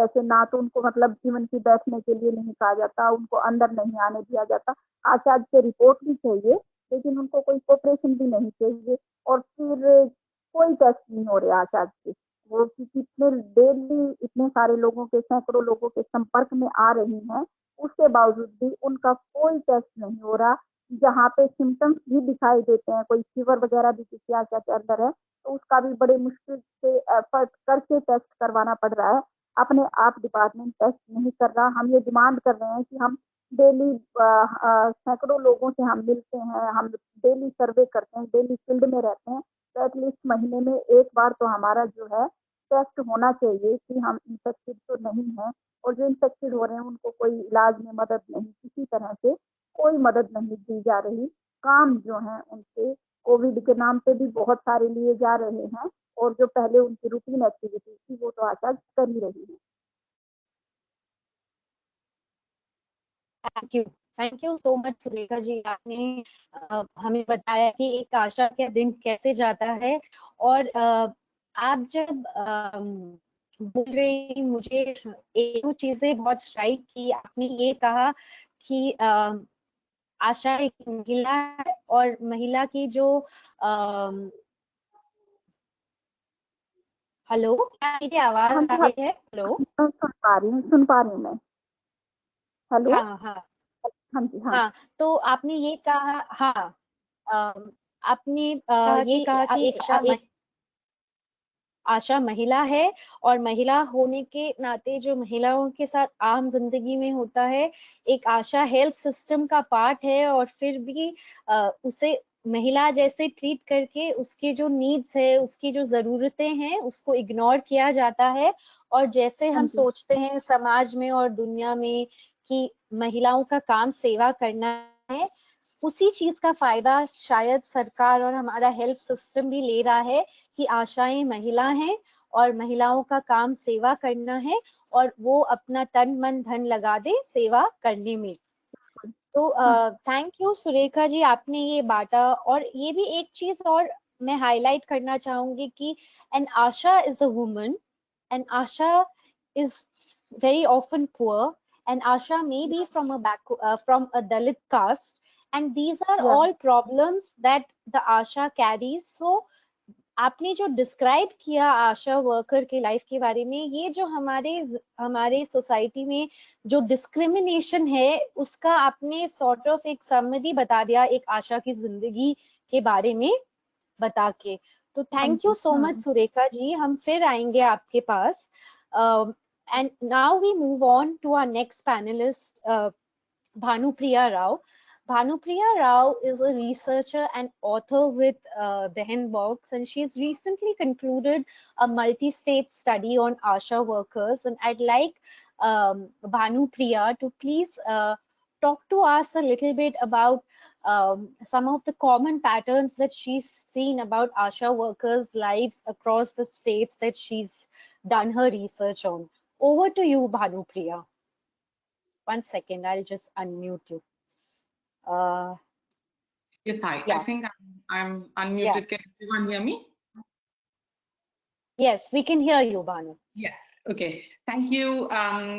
Speaker 4: ऐसे, ना तो उनको मतलब इवन की बैठने के लिए नहीं कहा जाता, उनको अंदर नहीं आने दिया जाता। आशा से रिपोर्ट भी चाहिए, लेकिन उनको कोई कोऑपरेशन भी नहीं चाहिए, और फिर कोई टेस्ट नहीं हो रहा आशा के। वो कितने डेली इतने सारे लोगों के, सैकड़ों लोगों के संपर्क में आ रही हैं, उसके बावजूद भी उनका कोई टेस्ट नहीं हो रहा। जहाँ पे सिम्टम्स भी दिखाई देते हैं, कोई फीवर वगैरह भी किसी आशा के अंदर है, तो उसका भी बड़े मुश्किल से एफर्ट करके टेस्ट करवाना पड़ रहा है। अपने आप डिपार्टमेंट टेस्ट नहीं कर रहा। हम ये डिमांड कर रहे हैं कि हम डेली सैकड़ों लोगों से हम मिलते हैं, हम डेली सर्वे करते हैं, डेली फील्ड में रहते हैं, तो एटलीस्ट महीने में एक बार तो हमारा जो है टेस्ट होना चाहिए कि हम इन्फेक्टेड तो नहीं है। और जो इन्फेक्टेड हो रहे हैं उनको कोई इलाज में मदद नहीं, किसी तरह से कोई मदद नहीं दी जा रही। काम जो है उनसे कोविड के नाम पे भी बहुत सारे लिए जा रहे हैं, और जो पहले उनकी रूटीन एक्टिविटी थी वो तो आशा कर ही रही है।
Speaker 3: Thank you so much Surekha ji. आपने हमें बताया कि एक आशा का दिन कैसे जाता है। और आप जब बोल रही, मुझे एक दो चीजें बहुत स्ट्राइक की। आपने ये कहा कि आशा एक महिला है, और महिला की जो हेलो, क्या मेरी आवाज
Speaker 4: हाँ
Speaker 3: आ
Speaker 4: जी,
Speaker 3: रही है? हेलो,
Speaker 4: मैं सुन पा रही हूँ मैं। हेलो।
Speaker 3: हाँ हाँ
Speaker 4: हाँ जी, हाँ।
Speaker 3: हाँ। तो आपने ये कहा, हाँ, आपने ये कहा कि एक आशा महिला है, और महिला होने के नाते जो महिलाओं के साथ आम जिंदगी में होता है, एक आशा हेल्थ सिस्टम का पार्ट है, और फिर भी उसे महिला जैसे ट्रीट करके उसके जो नीड्स है, उसकी जो जरूरतें हैं, उसको इग्नोर किया जाता है। और जैसे हम सोचते हैं समाज में और दुनिया में कि महिलाओं का काम सेवा करना है, उसी चीज का फायदा शायद सरकार और हमारा हेल्थ सिस्टम भी ले रहा है कि आशाएं महिला हैं और महिलाओं का काम सेवा करना है, और वो अपना तन मन धन लगा दे सेवा करने में। तो थैंक यू सुरेखा जी, आपने ये बांटा। और ये भी एक चीज और मैं हाईलाइट करना चाहूंगी कि an ASHA is a woman, an ASHA is very often poor, and Asha may be from a Dalit caste, and these are all problems that the Asha carries. So आपने जो डिस्क्राइब किया आशा वर्कर के लाइफ के बारे में, ये जो हमारे सोसाइटी में जो डिस्क्रिमिनेशन है, उसका आपने सॉर्ट ऑफ एक समरी बता दिया एक आशा की जिंदगी के बारे में बता के। तो thank you so much Surekha ji, हम फिर आएंगे आपके पास। And now we move on to our next panelist, Bhanupriya Rao. Bhanupriya Rao is a researcher and author with Behan Box, and she's recently concluded a multi-state study on ASHA workers. And I'd like Bhanupriya to please talk to us a little bit about some of the common patterns that she's seen about ASHA workers' lives across the states that she's done her research on. Over to you, Bhanupriya. 1 second, I'll just unmute you.
Speaker 5: Yes, hi.
Speaker 3: Yeah.
Speaker 5: I think I'm unmuted.
Speaker 3: Yeah.
Speaker 5: Can everyone hear me?
Speaker 3: Yes, we can hear you, Bhanu.
Speaker 5: Yeah. Okay. Thank you,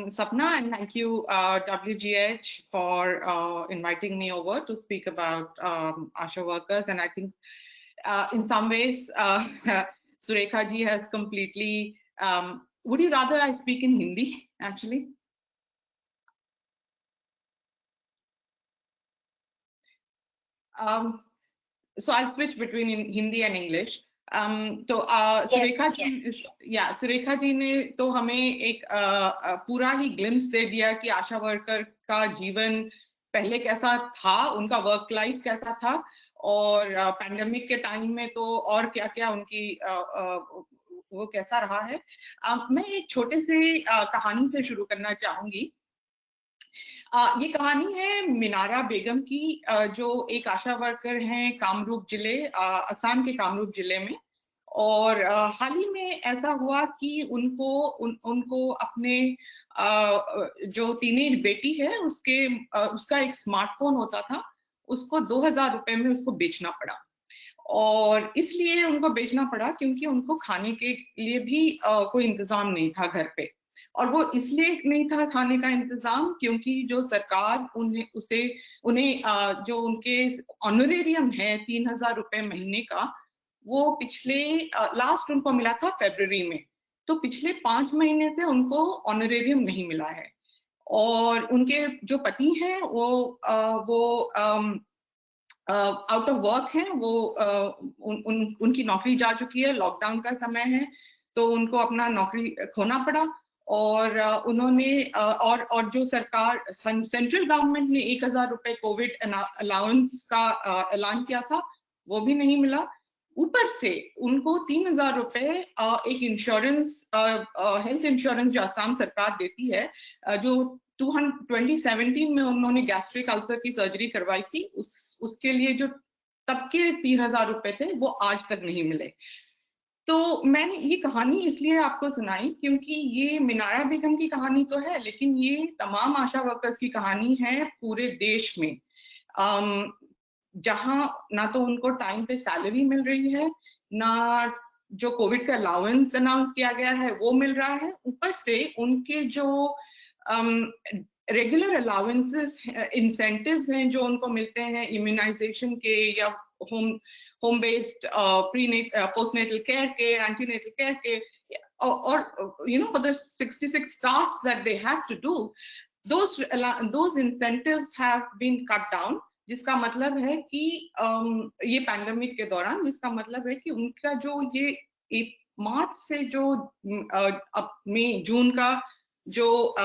Speaker 5: Sapna, and thank you, WGH, for inviting me over to speak about ASHA workers. And I think in some ways, Surekha ji has completely, would you rather I speak in Hindi, actually? So I'll switch between Hindi and English. तो सुरेखा जी ने तो हमें एक पूरा ही ग्लिम्स दे दिया कि आशा वर्कर का जीवन पहले कैसा था, उनका वर्क लाइफ कैसा था, और पैंडेमिक के टाइम में तो और क्या क्या वो कैसा रहा है। मैं एक छोटे से कहानी से शुरू करना चाहूंगी। ये कहानी है मिनारा बेगम की, जो एक आशा वर्कर हैं कामरूप जिले, असम के कामरूप जिले में। और हाल ही में ऐसा हुआ कि उनको अपने जो टीनेज बेटी है उसका एक स्मार्टफोन होता था, उसको 2000 रुपए में उसको बेचना पड़ा। और इसलिए उनको बेचना पड़ा क्योंकि उनको खाने के लिए भी कोई इंतजाम नहीं था घर पे। और वो इसलिए नहीं था खाने का इंतजाम क्योंकि जो सरकार उन्हें जो उनके ऑनरेरियम है 3000 रुपए महीने का, वो पिछले लास्ट उनको मिला था फरवरी में, तो पिछले 5 महीने से उनको ऑनरेरियम नहीं मिला है। और उनके जो पति हैं वो आउट ऑफ वर्क हैं, वो उनकी नौकरी जा चुकी है, लॉकडाउन का समय है तो उनको अपना नौकरी खोना पड़ा। और उन्होंने और जो सरकार सेंट्रल गवर्नमेंट ने 1000 रुपए कोविड अलाउंस का ऐलान किया था, वो भी नहीं मिला। ऊपर से उनको 3000 रुपए एक इंश्योरेंस, हेल्थ इंश्योरेंस जो असम सरकार देती है, जो 2017 में उन्होंने गैस्ट्रिक अल्सर की सर्जरी करवाई थी, उसके लिए जो तब के 3000 रुपए थे वो आज तक नहीं मिले। तो मैंने ये कहानी इसलिए आपको सुनाई क्योंकि ये मिनारा बेगम की कहानी तो है, लेकिन ये तमाम आशा वर्कर्स की कहानी है पूरे देश में, जहां ना तो उनको टाइम पे सैलरी मिल रही है, ना जो कोविड का अलाउंस अनाउंस किया गया है वो मिल रहा है। ऊपर से उनके जो रेगुलर अलाउंसेस, इंसेंटिव्स हैं जो उनको मिलते हैं इम्यूनाइजेशन के या होम बेस्ड पोस्टनेटल केयर के, एंटीनेटल केयर के, और you know for the 66 tasks that they have to do, those incentives have been cut down, जिसका मतलब है कि ये पैंडेमिक के दौरान, जिसका मतलब है कि उनका जो ये मार्च से जो मई जून का जो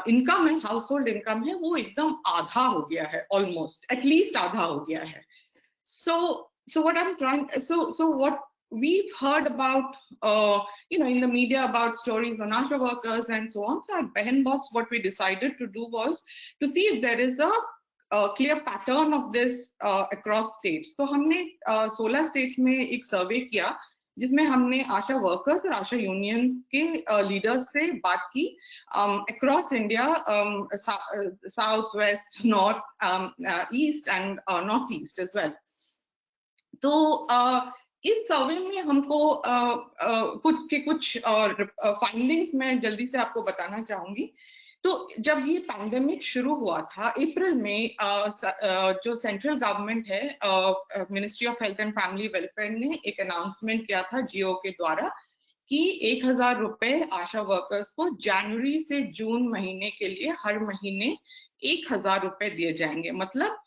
Speaker 5: इनकम है, हाउस होल्ड इनकम है, वो एकदम आधा हो गया है, ऑलमोस्ट एटलीस्ट आधा हो गया है। So what we've heard about in the media about stories on ASHA workers and so on. So at Behan Box, what we decided to do was to see if there is a clear pattern of this across states. तो हमने 16 states में एक सर्वे किया जिसमें हमने आशा वर्कर्स और आशा यूनियन के लीडर्स से बात की across India, south west, north, east and north east as well. तो इस सर्वे में हमको कुछ फाइंडिंग्स मैं जल्दी से आपको बताना चाहूंगी। तो जब ये पैंडेमिक शुरू हुआ था अप्रैल में, जो सेंट्रल गवर्नमेंट है, ministry of health and family welfare ने एक अनाउंसमेंट किया था जियो के द्वारा कि 1000 रुपए आशा वर्कर्स को जनवरी से जून महीने के लिए हर महीने 1000 रुपए दिए जाएंगे। मतलब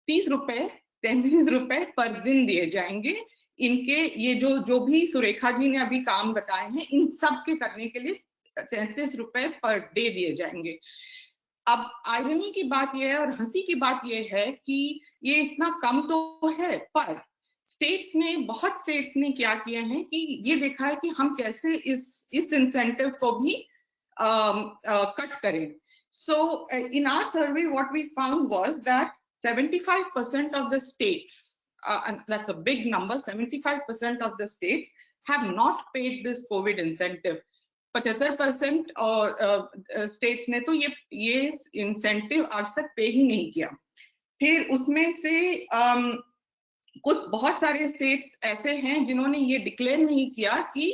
Speaker 5: 30 रुपए 33 रुपए पर दिन दिए जाएंगे। इनके ये जो भी सुरेखा जी ने अभी काम बताए हैं, इन सब के करने के लिए 33 रुपए पर डे दिए जाएंगे। अब आयरनी की बात यह है और हंसी की बात यह है कि ये इतना कम तो है, पर बहुत स्टेट्स ने क्या किया है कि ये देखा है कि हम कैसे इस इंसेंटिव को भी कट करें। So in our survey, what we found was that 75% of the states, and that's a big number, 75% of the states have not paid this COVID incentive. 75% और states ने तो ये incentive आज तक पे ही नहीं किया। फिर उसमें से बहुत सारे states ऐसे हैं जिन्होंने ये डिक्लेयर नहीं किया कि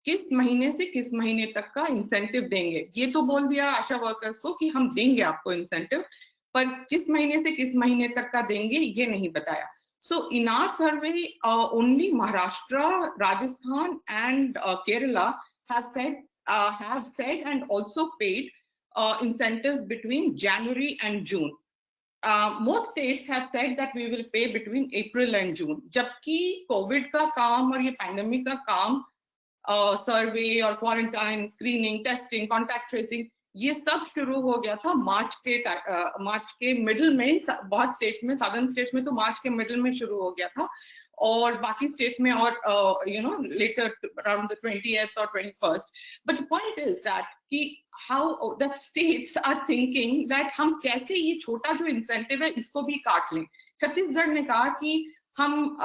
Speaker 5: किस महीने से किस महीने तक का इंसेंटिव देंगे। ये तो बोल दिया आशा वर्कर्स को कि हम देंगे आपको इंसेंटिव, पर किस महीने से किस महीने तक का देंगे ये नहीं बताया। So in our survey, only Maharashtra, Rajasthan, and Kerala have said and also paid incentives between January and June. Most states have said that we will pay between April and June. जबकि कोविड का काम और ये पैंडेमिक का काम, सर्वे और quarantine, screening, testing, contact tracing, ये सब शुरू हो गया था मार्च के मिडिल में। बहुत स्टेट्स में, सादर्न स्टेट्स में तो मार्च के मिडिल में शुरू हो गया था और बाकी states में और later around the 20th or 21st. But the point is that कि how that states are thinking that हम कैसे ये छोटा जो incentive है इसको भी काट लें. छत्तीसगढ़ ने कहा कि हम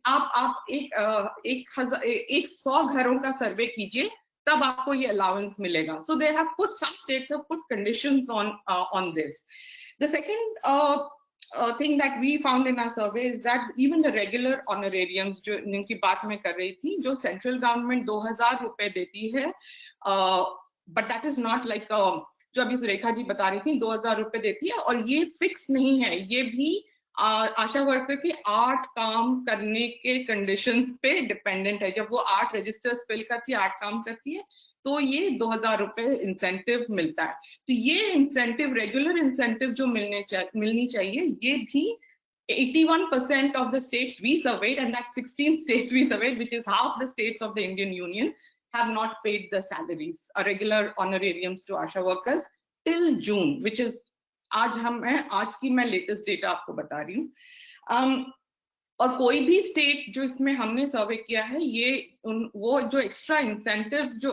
Speaker 5: आप एक 100 घरों का सर्वे कीजिए तब आपको ये allowance मिलेगा. So they have put, some states have put conditions on this. The second thing that we found in our survey is that even the regular honorariums जो जिनकी बात मैं कर रही थी, जो central government 2000 रुपए देती है, but that is not like जो अभी सुरेखा जी बता रही थी 2000 रुपए देती है, और ये फिक्स नहीं है, ये भी आशा वर्कर के 8 काम करने के कंडीशंस पे डिपेंडेंट है. जब वो 8 रजिस्टर्स फिल करती है, 8 काम करती है, तो ये 2000 रुपए इंसेंटिव मिलता है. तो ये इंसेंटिव, रेगुलर इंसेंटिव जो मिलनी चाहिए, ये भी 81% of the states we surveyed, and that's 16 states we surveyed, which is half the states of the Indian Union, have not paid the salaries, regular honorariums to ASHA workers till June, which is आज की मैं लेटेस्ट डेटा आपको बता रही हूँ. और कोई भी स्टेट जो इसमें हमने सर्वे किया है, ये वो जो एक्स्ट्रा इंसेंटिव्स जो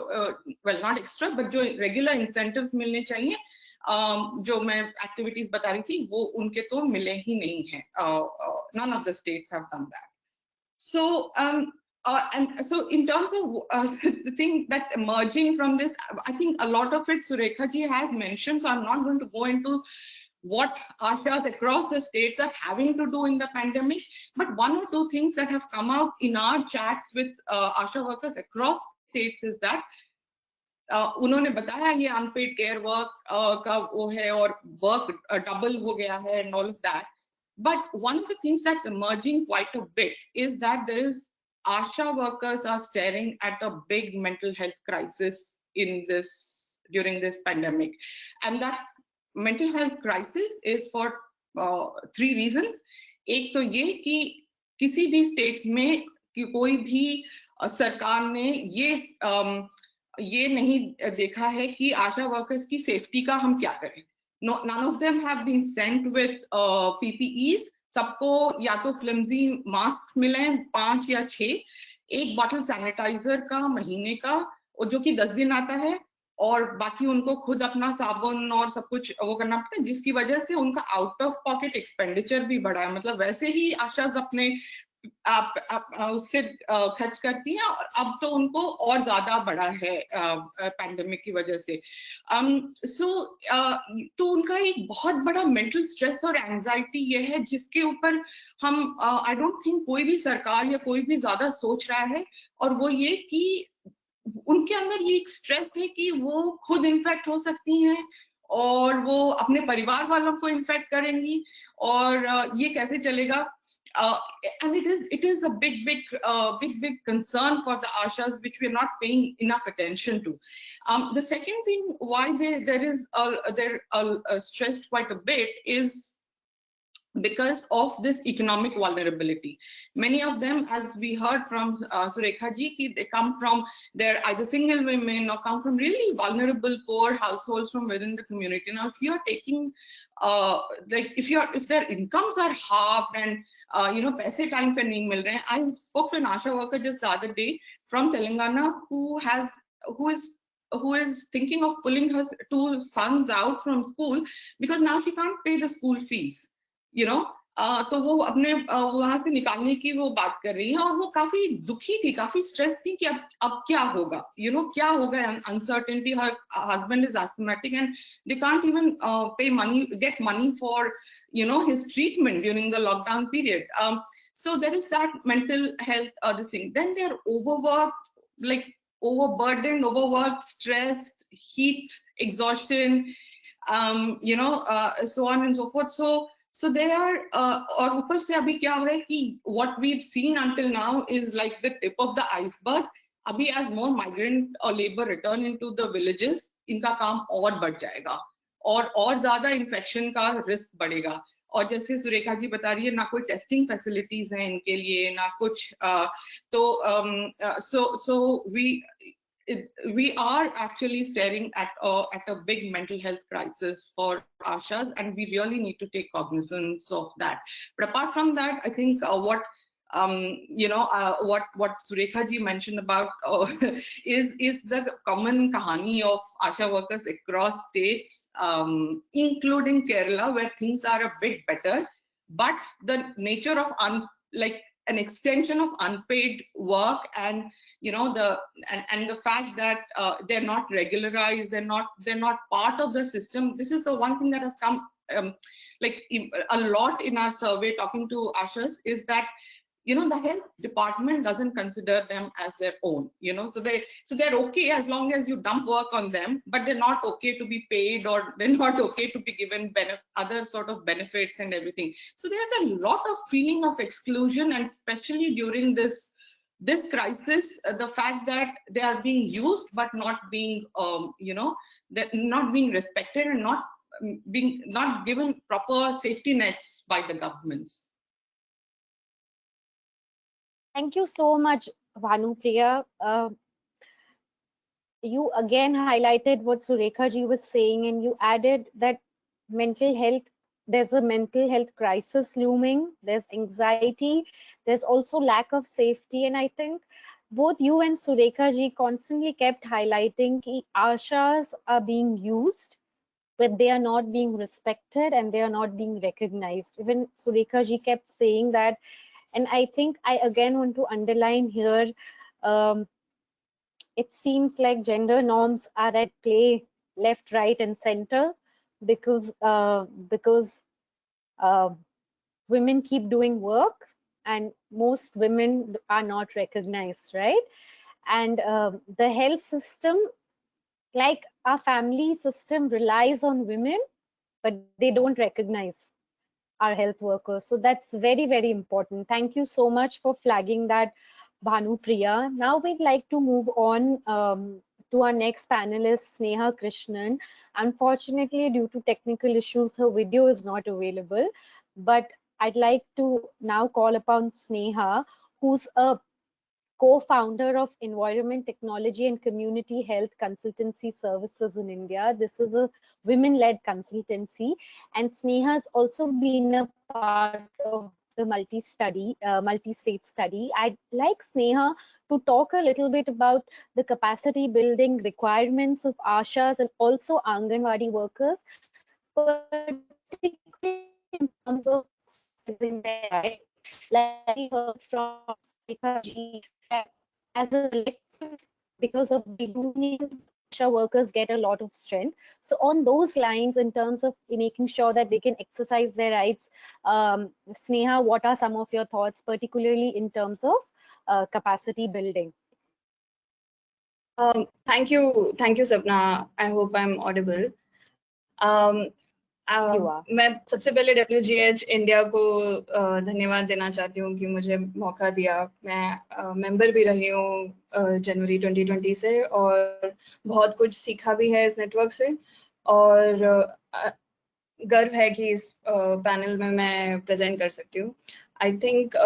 Speaker 5: वेल नॉट एक्स्ट्रा बट जो रेगुलर इंसेंटिव्स मिलने चाहिए, जो मैं एक्टिविटीज बता रही थी, वो उनके तो मिले ही नहीं है. none of the states have done that. So and so in terms of the thing that's emerging from this, I think a lot of it Surekha ji has mentioned, so I'm not going to go into what ASHAs across the states are having to do in the pandemic, but one or two things that have come out in our chats with ASHA workers across states is that उन्होंने बताया ये unpaid care work का वो है, और work double हो गया है and all of that. But one of the things that's emerging quite a bit is that there is ASHA workers are staring at a big mental health crisis during this pandemic, and that mental health crisis is for 3 reasons. एक तो ये कि किसी भी states में कि कोई भी सरकार ने ये नहीं देखा है कि आशा वर्कर्स की सेफ्टी का हम क्या करें. None of them have been sent with PPEs. सबको या तो फ्लिम्जी मास्क मिले 5 या 6, एक बॉटल सैनिटाइजर का महीने का, जो कि 10 दिन आता है, और बाकी उनको खुद अपना साबुन और सब कुछ वो करना पड़ता है, जिसकी वजह से उनका आउट ऑफ पॉकेट एक्सपेंडिचर भी बढ़ा है. मतलब वैसे ही आशाज अपने उससे खर्च करती हैं, और अब तो उनको और ज्यादा बढ़ा है पैंडेमिक की वजह से. तो उनका एक बहुत बड़ा मेंटल स्ट्रेस और एंजाइटी ये है, जिसके ऊपर हम आई डोंट थिंक कोई भी सरकार या कोई भी ज्यादा सोच रहा है. और वो ये कि उनके अंदर ये एक स्ट्रेस है कि वो खुद इन्फेक्ट हो सकती हैं और वो अपने परिवार वालों को इन्फेक्ट करेंगी, और ये कैसे चलेगा. And it is a big concern for the ASHAs, which we are not paying enough attention to. The second thing why they're stressed quite a bit is because of this economic vulnerability. Many of them, as we heard from Surekha ji, they come from, they're either single women or come from really vulnerable poor households from within the community. Now, if you are taking like if their incomes are halved and paise time pe nahi mil rahe. I spoke to an ASHA worker just the other day from Telangana who is thinking of pulling her 2 sons out from school because now she can't pay the school fees. तो वो अपने वहां से निकालने की वो बात कर रही है, और वो काफी दुखी थी, काफी स्ट्रेस थी कि अब क्या होगा, क्या होगा. Uncertainty. Her husband is asthmatic and they can't even get money for his treatment during the lockdown period. So there is that mental health this thing. Then they are overworked, like overburdened, overworked, stressed, heat, exhaustion, so on and so forth. So they are, और ऊपर से अभी क्या हो रहा है कि what we've seen until now is like the tip of the iceberg. अभी as more migrant or labor return into the villages, इनका काम और बढ़ जाएगा और ज्यादा infection का risk बढ़ेगा. और जैसे सुरेखा जी बता रही है, ना कोई टेस्टिंग फैसिलिटीज हैं इनके लिए, ना कुछ. So we are actually staring at a big mental health crisis for ASHAs, and we really need to take cognizance of that. But apart from that, I think what what Surekha ji mentioned about is the common kahani of ASHA workers across states, including Kerala, where things are a bit better, but the nature of an extension of unpaid work, and the fact that they're not regularized, they're not part of the system. This is the one thing that has come a lot in our survey talking to ASHAs, is that the health department doesn't consider them as their own, so they're okay as long as you dump work on them, but they're not okay to be paid, or they're not okay to be given other sort of benefits and everything. So there's a lot of feeling of exclusion, and especially during this crisis, the fact that they are being used but not being not being respected, and not given proper safety nets by the governments.
Speaker 3: Thank you so much, Bhanupriya. You again highlighted what Surekha ji was saying, and you added that mental health, there's a mental health crisis looming, there's anxiety, there's also lack of safety. And I think both you and Surekha ji constantly kept highlighting that ASHAs are being used, but they are not being respected and they are not being recognized. Even Surekha ji kept saying that. And I think I again want to underline here, it seems like gender norms are at play left, right, and center, because women keep doing work and most women are not recognized, right? And the health system, like our family system, relies on women, but they don't recognize our health workers. So that's very, very important. Thank you so much for flagging that, Bhanupriya. Now we'd like to move on to our next panelist, Sneha Krishnan. Unfortunately, due to technical issues, her video is not available, but I'd like to now call upon Sneha, who's a co-founder of Environment Technology and Community Health Consultancy Services in India. This is a women-led consultancy, and Sneha has also been a part of the multi-state study. I'd like Sneha to talk a little bit about the capacity building requirements of ASHAs and also Anganwadi workers, particularly in terms of sizing their right. Like we heard from Surekha ji, as a collective, because of the unions, ASHA workers get a lot of strength. So on those lines, in terms of making sure that they can exercise their rights, Sneha, what are some of your thoughts, particularly in terms of capacity building?
Speaker 6: Thank you, Sapna. I hope I'm audible. मैं सबसे पहले WGH इंडिया को धन्यवाद देना चाहती हूँ कि मुझे मौका दिया। मैं मेंबर भी रही हूँ जनवरी 2020 से, और बहुत कुछ सीखा भी है इस नेटवर्क से, और गर्व है कि इस पैनल में मैं प्रेजेंट कर सकती हूँ। आई थिंक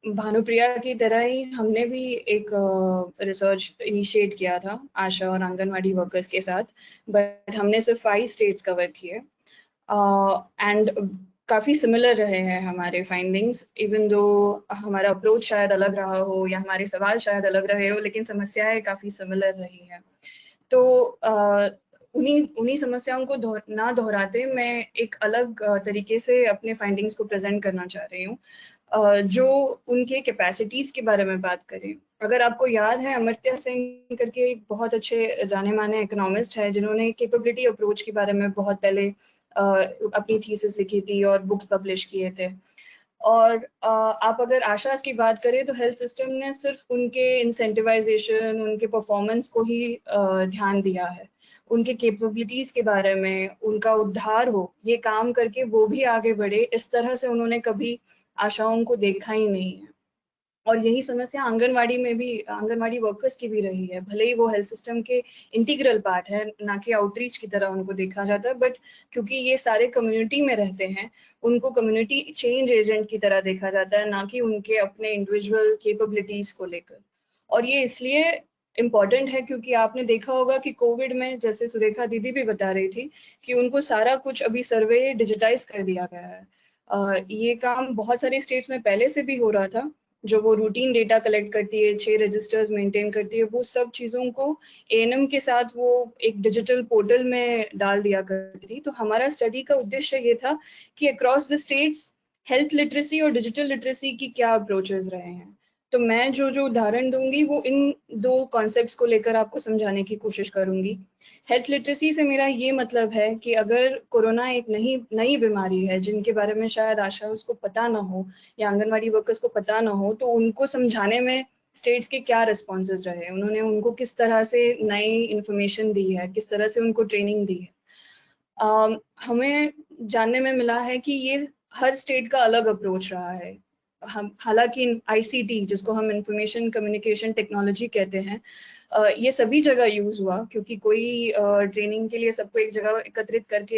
Speaker 6: भानुप्रिया की तरह ही हमने भी एक रिसर्च इनिशिएट किया था आशा और आंगनवाड़ी वर्कर्स के साथ, बट हमने सिर्फ 5 स्टेट्स कवर किए, एंड काफ़ी सिमिलर रहे हैं हमारे फाइंडिंग्स, इवन दो हमारा अप्रोच शायद अलग रहा हो या हमारे सवाल शायद अलग रहे हो, लेकिन समस्याएं काफ़ी सिमिलर रही हैं। तो उन्हीं समस्याओं को ना दोहराते मैं एक अलग तरीके से अपने फाइंडिंग्स को प्रेजेंट करना चाह रही हूँ, जो उनके कैपेसिटीज़ के बारे में बात करें। अगर आपको याद है, अमर्त्य सेन करके एक बहुत अच्छे जाने माने इकोनॉमिस्ट है जिन्होंने कैपेबिलिटी अप्रोच के बारे में बहुत पहले अपनी थीसिस लिखी थी और बुक्स पब्लिश किए थे। और आप अगर आशास की बात करें तो हेल्थ सिस्टम ने सिर्फ उनके इंसेंटिवाइजेशन, उनके परफॉर्मेंस को ही ध्यान दिया है। उनके कैपेबिलिटीज़ के बारे में, उनका उद्धार हो, ये काम करके वो भी आगे बढ़े, इस तरह से उन्होंने कभी आशाओं को देखा ही नहीं है। और यही समस्या आंगनवाड़ी में भी, आंगनवाड़ी वर्कर्स की भी रही है। भले ही वो हेल्थ सिस्टम के इंटीग्रल पार्ट है, ना कि आउटरीच की तरह उनको देखा जाता है, बट क्योंकि ये सारे कम्युनिटी में रहते हैं, उनको कम्युनिटी चेंज एजेंट की तरह देखा जाता है, ना कि उनके अपने इंडिविजुअल कैपेबिलिटीज को लेकर। और ये इसलिए इम्पॉर्टेंट है क्योंकि आपने देखा होगा कि कोविड में, जैसे सुरेखा दीदी भी बता रही थी, कि उनको सारा कुछ अभी सर्वे डिजिटाइज कर दिया गया है। ये काम बहुत सारे स्टेट्स में पहले से भी हो रहा था, जो वो रूटीन डेटा कलेक्ट करती है, 6 रजिस्टर्स मेंटेन करती है, वो सब चीज़ों को ANM के साथ वो एक डिजिटल पोर्टल में डाल दिया करती थी। तो हमारा स्टडी का उद्देश्य ये था कि across the states health literacy और डिजिटल लिटरेसी की क्या अप्रोचेस रहे हैं। तो मैं जो उदाहरण दूंगी वो इन 2 कॉन्सेप्ट्स को लेकर आपको समझाने की कोशिश करूंगी। हेल्थ लिटरेसी से मेरा ये मतलब है कि अगर कोरोना एक नई बीमारी है जिनके बारे में शायद आशा उसको पता ना हो या आंगनवाड़ी वर्कर्स को पता ना हो, तो उनको समझाने में स्टेट्स के क्या रिस्पॉन्सेज रहे, उन्होंने उनको किस तरह से नई इंफॉर्मेशन दी है, किस तरह से उनको ट्रेनिंग दी है। हमें जानने में मिला है कि ये हर स्टेट का अलग अप्रोच रहा है। हम हालांकि ICT जिसको हम इंफॉर्मेशन कम्युनिकेशन टेक्नोलॉजी कहते हैं, ये सभी जगह यूज हुआ, क्योंकि कोई ट्रेनिंग के लिए सबको एक जगह एकत्रित करके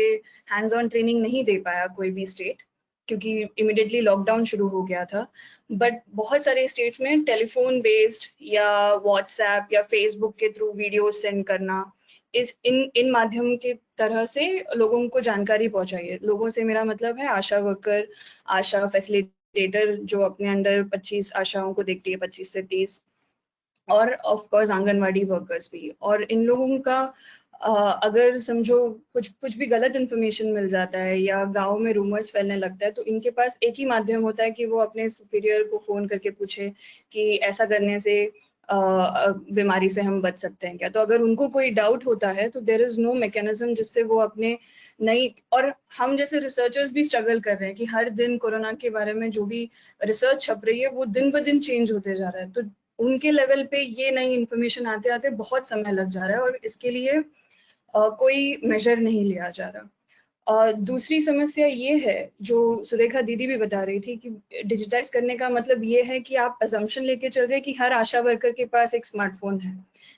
Speaker 6: हैंड्स ऑन ट्रेनिंग नहीं दे पाया कोई भी स्टेट, क्योंकि इमिडिएटली लॉकडाउन शुरू हो गया था। बट बहुत सारे स्टेट्स में टेलीफोन बेस्ड या व्हाट्सएप या फेसबुक के थ्रू वीडियो सेंड करना, इन माध्यम के तरह से लोगों को जानकारी पहुंचाई है। लोगों से मेरा मतलब है आशा वर्कर, आशा फैसिलिटेटर जो अपने अंडर 25 आशाओं को देखती है, 25 से 30, और ऑफ कोर्स आंगनवाड़ी वर्कर्स भी। और इन लोगों का अगर समझो कुछ भी गलत इन्फॉर्मेशन मिल जाता है या गांव में रूमर्स फैलने लगता है, तो इनके पास एक ही माध्यम होता है कि वो अपने सुपीरियर को फोन करके पूछे कि ऐसा करने से बीमारी से हम बच सकते हैं क्या। तो अगर उनको कोई डाउट होता है तो देयर इज नो मैकेनिज्म जिससे वो अपने नई, और हम जैसे रिसर्चर्स भी स्ट्रगल कर रहे हैं कि हर दिन कोरोना के बारे में जो भी रिसर्च छप रही है वो दिन ब दिन चेंज होते जा रहा है। तो उनके लेवल पे ये नई इन्फॉर्मेशन आते आते बहुत समय लग जा रहा है और इसके लिए कोई मेजर नहीं लिया जा रहा। दूसरी समस्या ये है जो सुरेखा दीदी भी बता रही थी कि डिजिटाइज करने का मतलब ये है कि आप असम्पशन लेके चल रहे हैं कि हर आशा वर्कर के पास एक स्मार्टफोन है,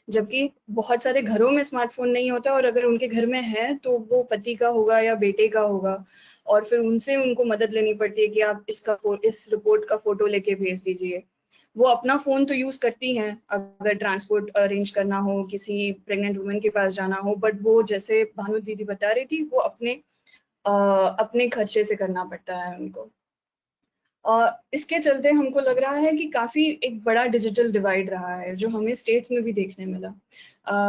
Speaker 6: जबकि बहुत सारे घरों में स्मार्टफोन नहीं होता, और अगर उनके घर में है तो वो पति का होगा या बेटे का होगा, और फिर उनसे उनको मदद लेनी पड़ती है कि आप इस रिपोर्ट का फोटो लेके भेज दीजिए। वो अपना फोन तो यूज करती हैं अगर ट्रांसपोर्ट अरेंज करना हो, किसी प्रेग्नेंट वुमेन के पास जाना हो, बट वो जैसे भानु दीदी बता रही थी वो अपने खर्चे से करना पड़ता है उनको। इसके चलते हमको लग रहा है कि काफी एक बड़ा डिजिटल डिवाइड रहा है जो हमें स्टेट्स में भी देखने मिला।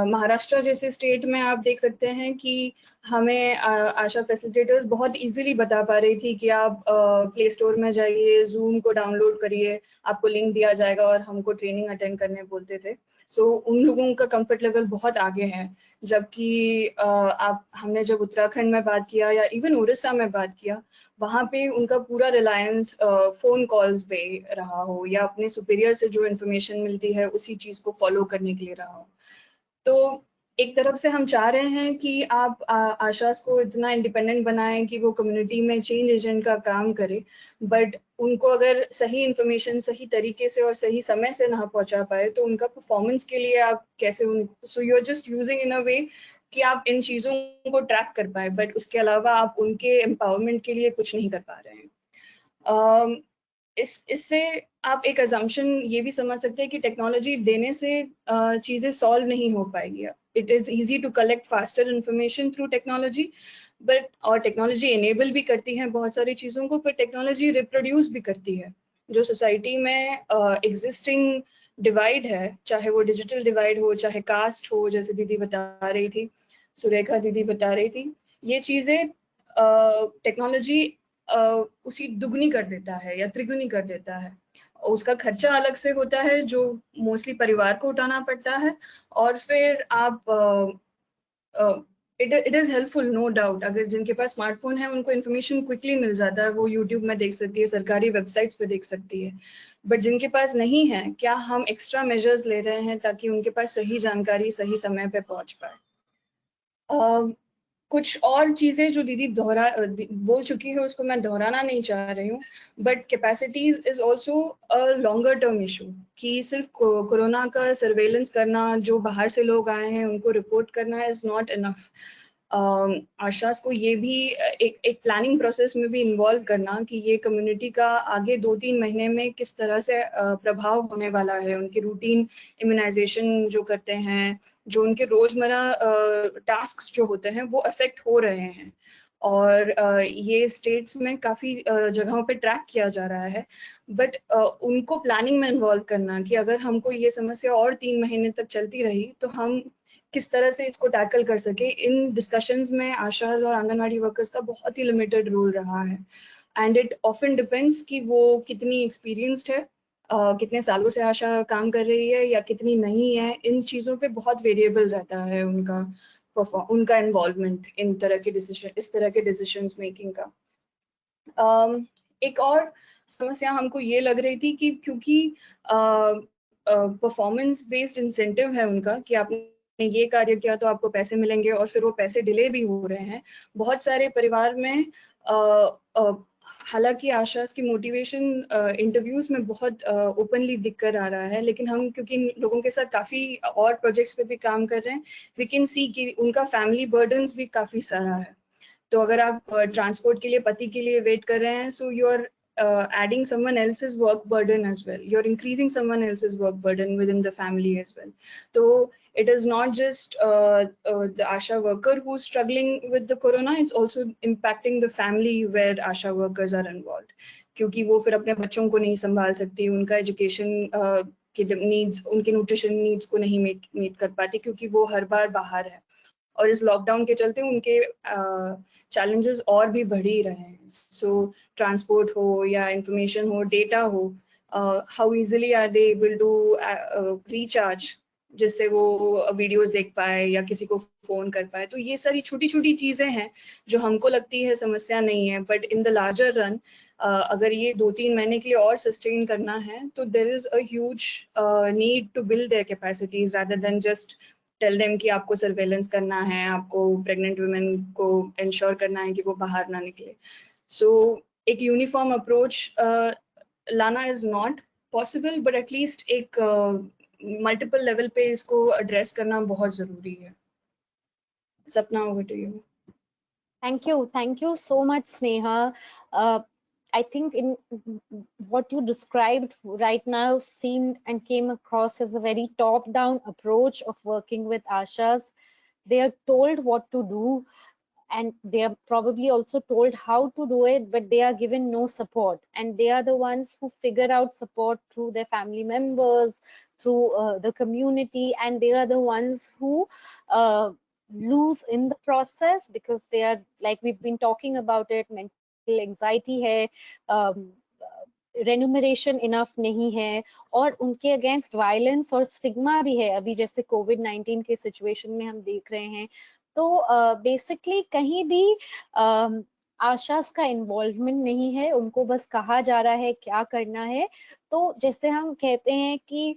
Speaker 6: महाराष्ट्र जैसे स्टेट में आप देख सकते हैं कि हमें आशा फैसिलिटेटर्स बहुत इजीली बता पा रही थी कि आप प्ले स्टोर में जाइए, जूम को डाउनलोड करिए, आपको लिंक दिया जाएगा, और हमको ट्रेनिंग अटेंड करने बोलते थे। सो उन लोगों का कंफर्ट लेवल बहुत आगे है। जबकि हमने जब उत्तराखंड में बात किया या इवन उड़ीसा में बात किया, वहाँ पे उनका पूरा रिलायंस फोन कॉल्स पे रहा हो या अपने सुपीरियर से जो इन्फॉर्मेशन मिलती है उसी चीज को फॉलो करने के लिए रहा हो। तो एक तरफ से हम चाह रहे हैं कि आप आशास को इतना इंडिपेंडेंट बनाएं कि वो कम्युनिटी में चेंज एजेंट का काम करे, बट उनको अगर सही इन्फॉर्मेशन सही तरीके से और सही समय से ना पहुंचा पाए तो उनका परफॉर्मेंस के लिए आप कैसे so you are just using in a way कि आप इन चीजों को ट्रैक कर पाए, बट उसके अलावा आप उनके एम्पावरमेंट के लिए कुछ नहीं कर पा रहे हैं। इससे आप एक अजम्पशन ये भी समझ सकते हैं कि टेक्नोलॉजी देने से चीजें सॉल्व नहीं हो पाएगी। It is easy to collect faster information through technology, but और टेक्नोलॉजी एनेबल भी करती है बहुत सारी चीजों को, पर टेक्नोलॉजी रिप्रोड्यूस भी करती है। जो सोसाइटी में एग्जिस्टिंग डिवाइड है, चाहे वो डिजिटल डिवाइड हो, चाहे कास्ट हो, जैसे दीदी बता रही थी, सुरेखा दीदी बता रही थी, ये चीजें टेक्नोलॉजी उसी दुगनी कर देता है या त्रिगुनी कर देता है। उसका खर्चा अलग से होता है जो मोस्टली परिवार को उठाना पड़ता है, और फिर आप it is helpful no doubt. अगर जिनके पास स्मार्टफोन है उनको इन्फॉर्मेशन क्विकली मिल जाता है, वो यूट्यूब में देख सकती है, सरकारी वेबसाइट्स पे देख सकती है। बट जिनके पास नहीं है, क्या हम एक्स्ट्रा मेजर्स ले रहे हैं ताकि उनके पास सही जानकारी सही समय पे पहुंच पाए। कुछ और चीजें जो दीदी बोल चुकी है उसको मैं दोहराना नहीं चाह रही हूँ, but capacities is also a longer term issue, कि सिर्फ कोरोना का सर्वेलेंस करना, जो बाहर से लोग आए हैं उनको रिपोर्ट करना इज नॉट इनफ। आशास को ये भी एक प्लानिंग प्रोसेस में भी इन्वॉल्व करना कि ये कम्युनिटी का आगे 2-3 महीने में किस तरह से प्रभाव होने वाला है, उनकी रूटीन इम्यूनाइजेशन जो करते हैं, जो उनके रोजमर्रा टास्क जो होते हैं वो अफेक्ट हो रहे हैं, और ये स्टेट्स में काफ़ी जगहों पे ट्रैक किया जा रहा है, बट उनको प्लानिंग में इन्वॉल्व करना कि अगर हमको ये समस्या और 3 महीने तक चलती रही तो हम किस तरह से इसको टैकल कर सके, इन डिस्कशंस में आशाज और आंगनवाड़ी वर्कर्स का बहुत ही लिमिटेड रोल रहा है। एंड इट ऑफन डिपेंड्स कि वो कितनी एक्सपीरियंस्ड है, कितने सालों से आशा काम कर रही है या कितनी नहीं है, इन चीज़ों पे बहुत वेरिएबल रहता है उनका इन्वॉल्वमेंट इन तरह के डिसीजन, इस तरह के डिसीजंस मेकिंग का। एक और समस्या हमको ये लग रही थी कि क्योंकि परफॉर्मेंस बेस्ड इंसेंटिव है उनका कि आपने ये कार्य किया तो आपको पैसे मिलेंगे, और फिर वो पैसे डिले भी हो रहे हैं बहुत सारे परिवार में। हालांकि आशास की मोटिवेशन इंटरव्यूज में बहुत ओपनली दिखकर आ रहा है, लेकिन हम क्योंकि इन लोगों के साथ काफ़ी और प्रोजेक्ट्स पे भी काम कर रहे हैं, वी कैन सी कि उनका फैमिली बर्डन्स भी काफ़ी सारा है। तो अगर आप ट्रांसपोर्ट के लिए, पति के लिए वेट कर रहे हैं, so you are adding someone else's work burden as well. You're increasing someone else's work burden within the family as well. So it is not just the ASHA worker who's struggling with the corona, it's also impacting the family where ASHA workers are involved. क्योंकि वो फिर अपने बच्चों को नहीं संभाल सकती, उनका एजुकेशन के नीड्स, उनके न्यूट्रिशन नीड्स को नहीं मीट कर पाती क्योंकि वो हर बार बाहर है, और इस लॉकडाउन के चलते उनके चैलेंजेस और भी बढ़ ही रहे हैं। सो ट्रांसपोर्ट हो या इंफॉर्मेशन हो, डेटा हो, how easily are they able to recharge, जिससे वो वीडियोस देख पाए या किसी को फोन कर पाए। तो ये सारी छोटी छोटी चीजें हैं जो हमको लगती है समस्या नहीं है, but in the larger run अगर ये 2-3 महीने के लिए और सस्टेन करना है तो there is a huge need to build their capacities rather than just tell them कि आपको सर्वेलेंस करना है, आपको प्रेग्नेंट वुमेन को इंश्योर करना है कि वो बाहर ना निकले। सो एक यूनिफॉर्म अप्रोच लाना is not possible, but at least एक मल्टीपल लेवल पे इसको एड्रेस करना बहुत जरूरी है। Sapna, over to you.
Speaker 3: Thank you so much, Sneha. I think in what you described right now seemed and came across as a very top-down approach of working with Ashas. They are told what to do, and they are probably also told how to do it, but they are given no support, and they are the ones who figure out support through their family members, through the community, and they are the ones who lose in the process because they are, like we've been talking about it, mental anxiety hai, remuneration enough नहीं है, और उनके अगेंस्ट वायलेंस और स्टिग्मा भी है, अभी जैसे कोविड-19 के सिचुएशन में हम देख रहे हैं। तो बेसिकली कहीं भी आशास का इन्वॉल्वमेंट नहीं है, उनको बस कहा जा रहा है क्या करना है। तो जैसे हम कहते हैं कि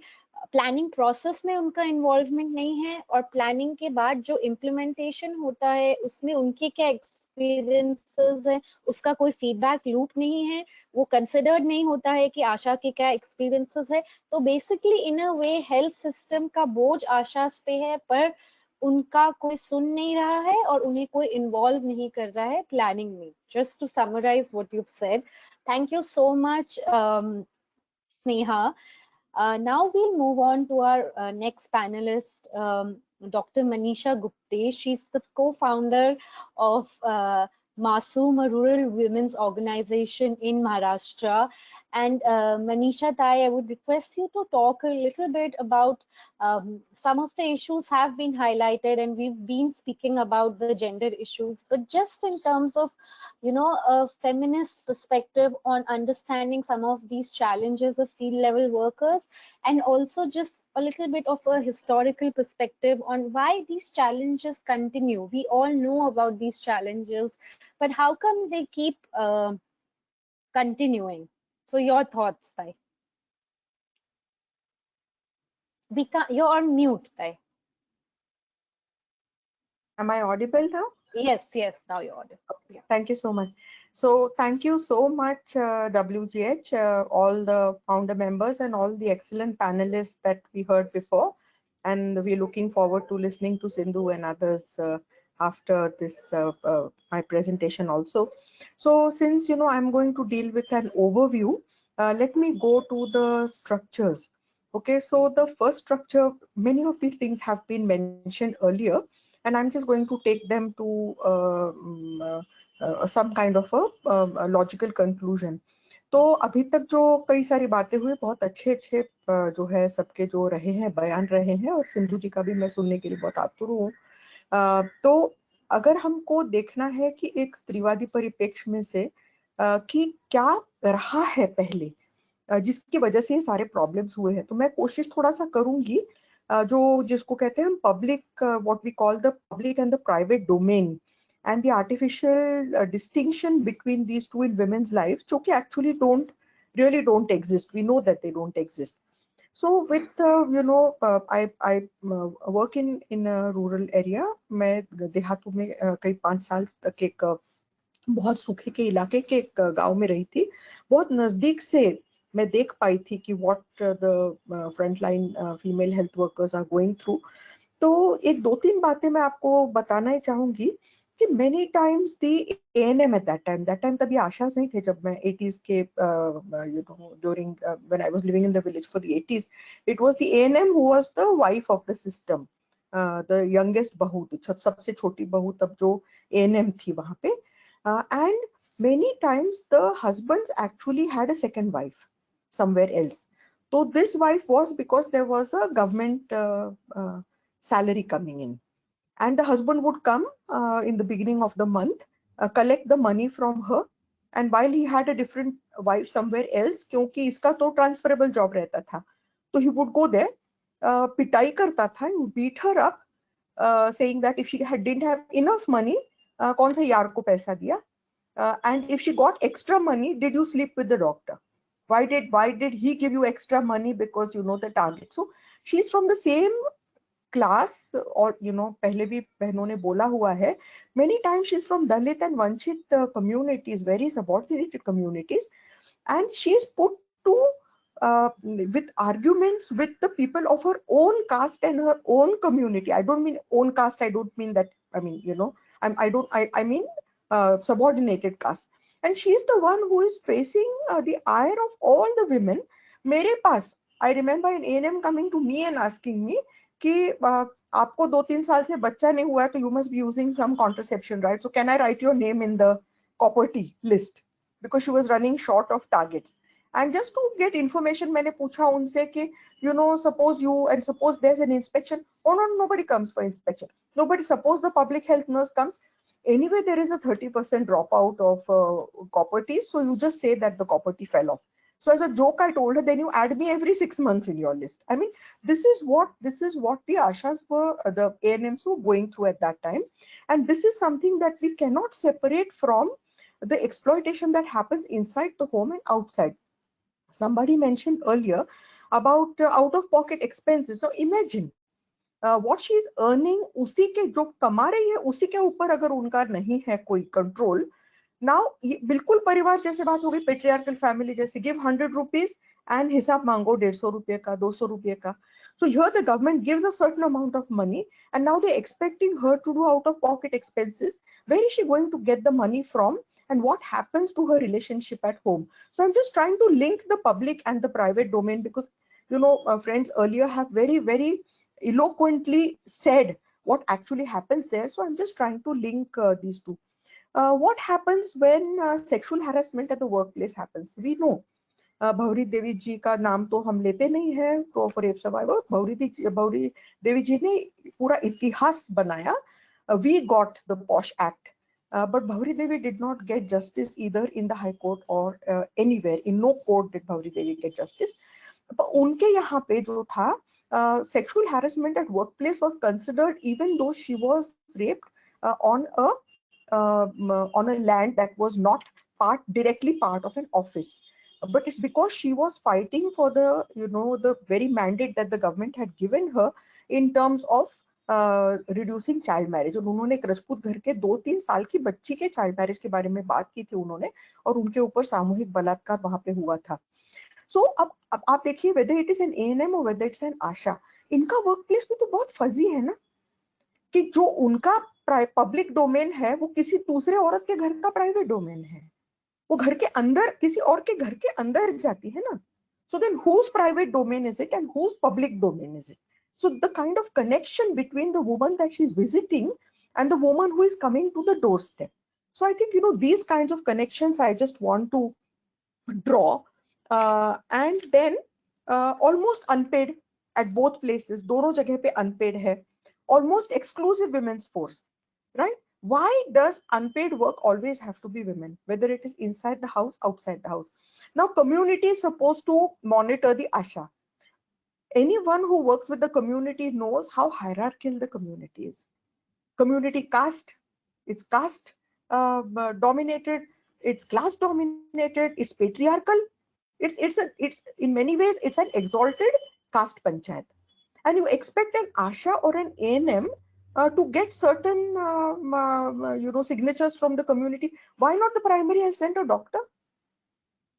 Speaker 3: प्लानिंग प्रोसेस में उनका इन्वॉल्वमेंट नहीं है, और प्लानिंग के बाद जो इम्प्लीमेंटेशन होता है उसमें उनके क्या एक्सपीरियंसेस है उसका कोई फीडबैक लूप नहीं है, वो कंसिडर्ड नहीं होता है कि आशा के क्या एक्सपीरियंसेस है। तो basically in a way health system का बोझ आशा पे है, पर उनका कोई सुन नहीं रहा है और उन्हें कोई इन्वॉल्व नहीं कर रहा है प्लानिंग में। Just to summarise what you said, thank you so much Sneha. Now we'll move on to our next panelist, Dr. Manisha Gupte. She's the co-founder of Masoom, a rural women's organization in Maharashtra. And Manisha Tai, I would request you to talk a little bit about some of the issues have been highlighted, and we've been speaking about the gender issues, but just in terms of, you know, a feminist perspective on understanding some of these challenges of field level workers, and also just a little bit of a historical perspective on why these challenges continue. We all know about these challenges, but how come they keep continuing? So your thoughts, Tai. We can't, you're on mute, Tai.
Speaker 7: Am I audible now?
Speaker 3: Yes, now you're audible.
Speaker 7: Okay. Thank you so much. So thank you so much, WGH, all the founder members and all the excellent panelists that we heard before. And we're looking forward to listening to Sindhu and others after this, my presentation also. So since, you know, I'm going to deal with an overview, let me go to the structures. Okay, so the first structure, many of these things have been mentioned earlier, and I'm just going to take them to some kind of a logical conclusion. तो अभी तक जो कई सारी बातें हुई, बहुत अच्छे जो है सबके जो रहे हैं, बयान रहे हैं, और सिंधु जी का भी मैं सुनने के लिए बहुत आतुर हूँ। तो अगर हमको देखना है कि एक स्त्रीवादी परिप्रेक्ष्य में से कि क्या रहा है पहले, जिसकी वजह से ये सारे प्रॉब्लम्स हुए हैं, तो मैं कोशिश थोड़ा सा करूंगी जो जिसको कहते हैं हम public, what we call the public and the private domain and the artificial distinction between these two in women's lives, जो कि actually really don't exist. We know that they don't exist. So with I work in a rural area. मैं देहातों में कई 5 साल तक एक बहुत सूखे के इलाके के एक गांव में रही थी। बहुत नजदीक से मैं देख पाई थी कि what the frontline female health workers are going through. तो एक 2-3 बातें मैं आपको बताना ही चाहूंगी कि many times the ANM at that time तभी आशास नहीं थे जब मैं 80s के during when I was living in the village for the 80s, it was the ANM who was the wife of the system, the youngest बहू, सबसे छोटी बहू तब जो ANM थी वहां पे, and many times the husbands actually had a second wife somewhere else. So this wife was because there was a government salary coming in, and the husband would come in the beginning of the month, collect the money from her, and while he had a different wife somewhere else, क्योंकि इसका तो transferable job रहता था, तो he would go there, पिटाई करता था, he would beat her up, saying that if she didn't have enough money, कौन से यार को पैसा दिया, and if she got extra money, did you sleep with the doctor? Why did he give you extra money? Because you know the target. So she's from the same class, or पहले भी बहनों ने बोला हुआ है, many times she's from Dalit and Vanchit communities, very subordinated communities, and she's put to with arguments with the people of her own caste and her own community. I don't mean own caste, I don't mean that, I mean I mean subordinated caste, and she's the one who is facing the ire of all the women. मेरे पास, I remember an ANM coming to me and asking me कि आपको 2-3 साल से बच्चा नहीं हुआ है, तो you must be using some contraception, right? So can I write your name in the copper-T list? Because she was running short of targets. And just to get information, मैंने पूछा उनसे कि suppose there's an inspection. Oh no, nobody comes for inspection. Nobody. Suppose the public health nurse comes. Anyway, there is a 30% dropout of copper-T, so you just say that the copper-T fell off. So as a joke, I told her, then you add me every 6 months in your list. I mean, this is what the Ashas were, the ANMs were going through at that time. And this is something that we cannot separate from the exploitation that happens inside the home and outside. Somebody mentioned earlier about out-of-pocket expenses. Now imagine what she is earning, उसी के जो कमा रही है, उसी के ऊपर अगर उनका नहीं है कोई control. Now, बिल्कुल परिवार जैसे बात हो गई, patriarchal family जैसे, give 100 rupees and हिसाब मांगो 150 रुपये का, 200 रुपये का. So here the government gives a certain amount of money, and now they're expecting her to do out-of-pocket expenses. Where is she going to get the money from, and what happens to her relationship at home? So I'm just trying to link the public and the private domain, because friends earlier have very, very eloquently said what actually happens there. So I'm just trying to link these two. What happens when sexual harassment at the workplace happens? We know Bhauri Devi ji का नाम तो हम लेते नहीं है, तो for rape survivor, Bhauri Devi ji ने पूरा इतिहास बनाया. We got the POSH Act, but Bhauri Devi did not get justice either in the High Court or anywhere. In no court did Bhauri Devi get justice. But उनके यहाँ पे जो था, sexual harassment at workplace was considered, even though she was raped on a land that was not directly part of an office, but it's because she was fighting for the the very mandate that the government had given her in terms of reducing child marriage. और उन्होंने एक राजपूत घर के 2-3 साल की बच्ची के child marriage के बारे में बात की थी उन्होंने, और उनके ऊपर सामूहिक बलात्कार वहां पे हुआ था. So अब आप देखिए, whether it is an ANM or whether it's an ASHA, इनका workplace भी तो बहुत फजी है ना, कि जो उनका पब्लिक डोमेन है वो किसी दूसरे औरत के घर का प्राइवेट डोमेन है, वो घर के अंदर किसी और के घर के अंदर जाती है ना. So then whose private domain is it and whose public domain is it? So the kind of connection between the woman that she's visiting and the woman who is coming to the doorstep. So I think, you know, these kinds of connections I just want to draw. And then almost unpaid at both places, दोनों जगह पे unpaid है, almost exclusive women's force, right? Why does unpaid work always have to be women, whether it is inside the house, outside the house? Now community is supposed to monitor the ASHA. Anyone who works with the community knows how hierarchical the community is. Community caste, it's caste dominated, it's class dominated, it's patriarchal, it's in many ways it's an exalted caste panchayat, and you expect an ASHA or an ANM to get certain you know, signatures from the community. Why not the primary health center doctor?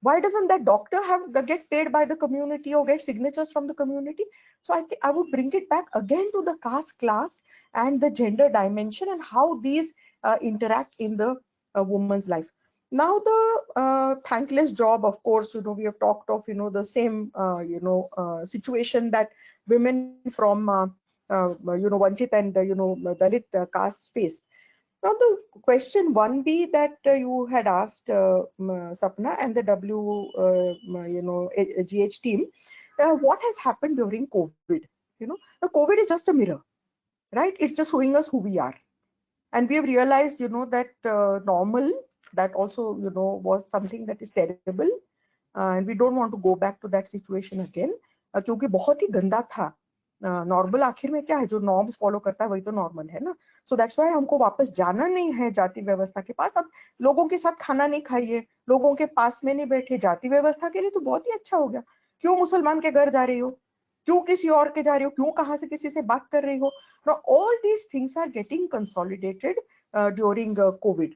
Speaker 7: Why doesn't that doctor get paid by the community or get signatures from the community? So I think I would bring it back again to the caste, class, and the gender dimension, and how these interact in the woman's life. Now the thankless job, of course, you know, we have talked of, you know, the same you know, situation that women from you know, Vanchit and you know, Dalit caste face. Now the question 1B that you had asked Sapna and the you know, GH team, what has happened during COVID? You know, the COVID is just a mirror, right? It's just showing us who we are, and we have realized, you know, that normal, that also, you know, was something that is terrible, and we don't want to go back to that situation again, क्योंकि बहुत ही गंदा था. नॉर्मल आखिर में क्या है, जो नॉर्म्स फॉलो करता है वही तो नॉर्मल है ना. सो दैट्स व्हाई हमको वापस जाना नहीं है जाति व्यवस्था के पास. अब लोगों के साथ खाना नहीं खाइए, लोगों के पास में नहीं बैठे, जाति व्यवस्था के लिए तो बहुत ही अच्छा हो गया. क्यों मुसलमान के घर जा रही हो, क्यों किसी और के जा रही हो, क्यों कहाँ से किसी से बात कर रही हो? Now all these things are getting consolidated during COVID.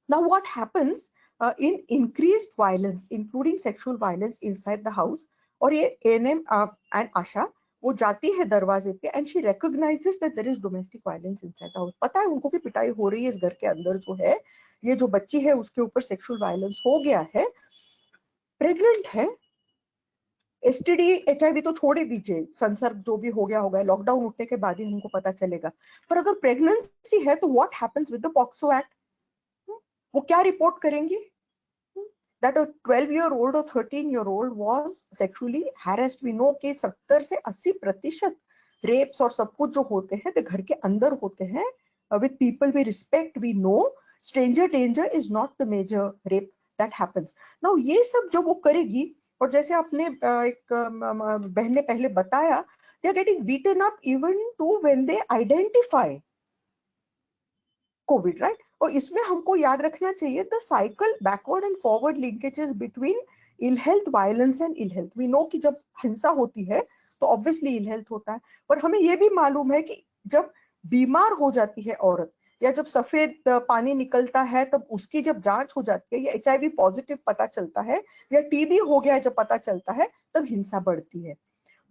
Speaker 7: Now what happens in increased violence, including sexual violence inside the house, और ये ANM and ASHA वो जाती है दरवाजे पे, and she recognizes that there is domestic violence inside the house. पता है उनको कि पिटाई हो रही है इस घर के अंदर, जो है ये जो बच्ची है उसके ऊपर sexual violence हो गया है, प्रेग्नेंट है, STD HIV तो छोड़ ही दीजिए, संसर्ग जो भी हो गया होगा, लॉकडाउन उठने के बाद ही हमको पता चलेगा. पर अगर प्रेगनेंसी है तो what happens with the POCSO Act? वो क्या रिपोर्ट करेंगी? That a 12-year-old or 13-year-old was sexually harassed. We know कि 70 से 80% रेप्स और सब कुछ जो होते हैं तो घर के अंदर होते हैं, with people we respect. We know stranger danger is not the major rape that happens. Now ये सब जो वो करेगी, और जैसे आपने एक बहन ने पहले बताया, they are getting beaten up even to when they identify COVID, right? और इसमें हमको याद रखना चाहिए the cycle backward and forward linkages between ill health, violence and ill health. We know कि जब हिंसा होती है तो obviously ill health होता है, पर हमें ये भी मालूम है कि जब बीमार हो जाती है औरत, या जब सफेद पानी निकलता है तब उसकी जब जांच हो जाती है, या HIV पॉजिटिव पता चलता है, या TB हो गया जब पता चलता है, तब हिंसा बढ़ती है.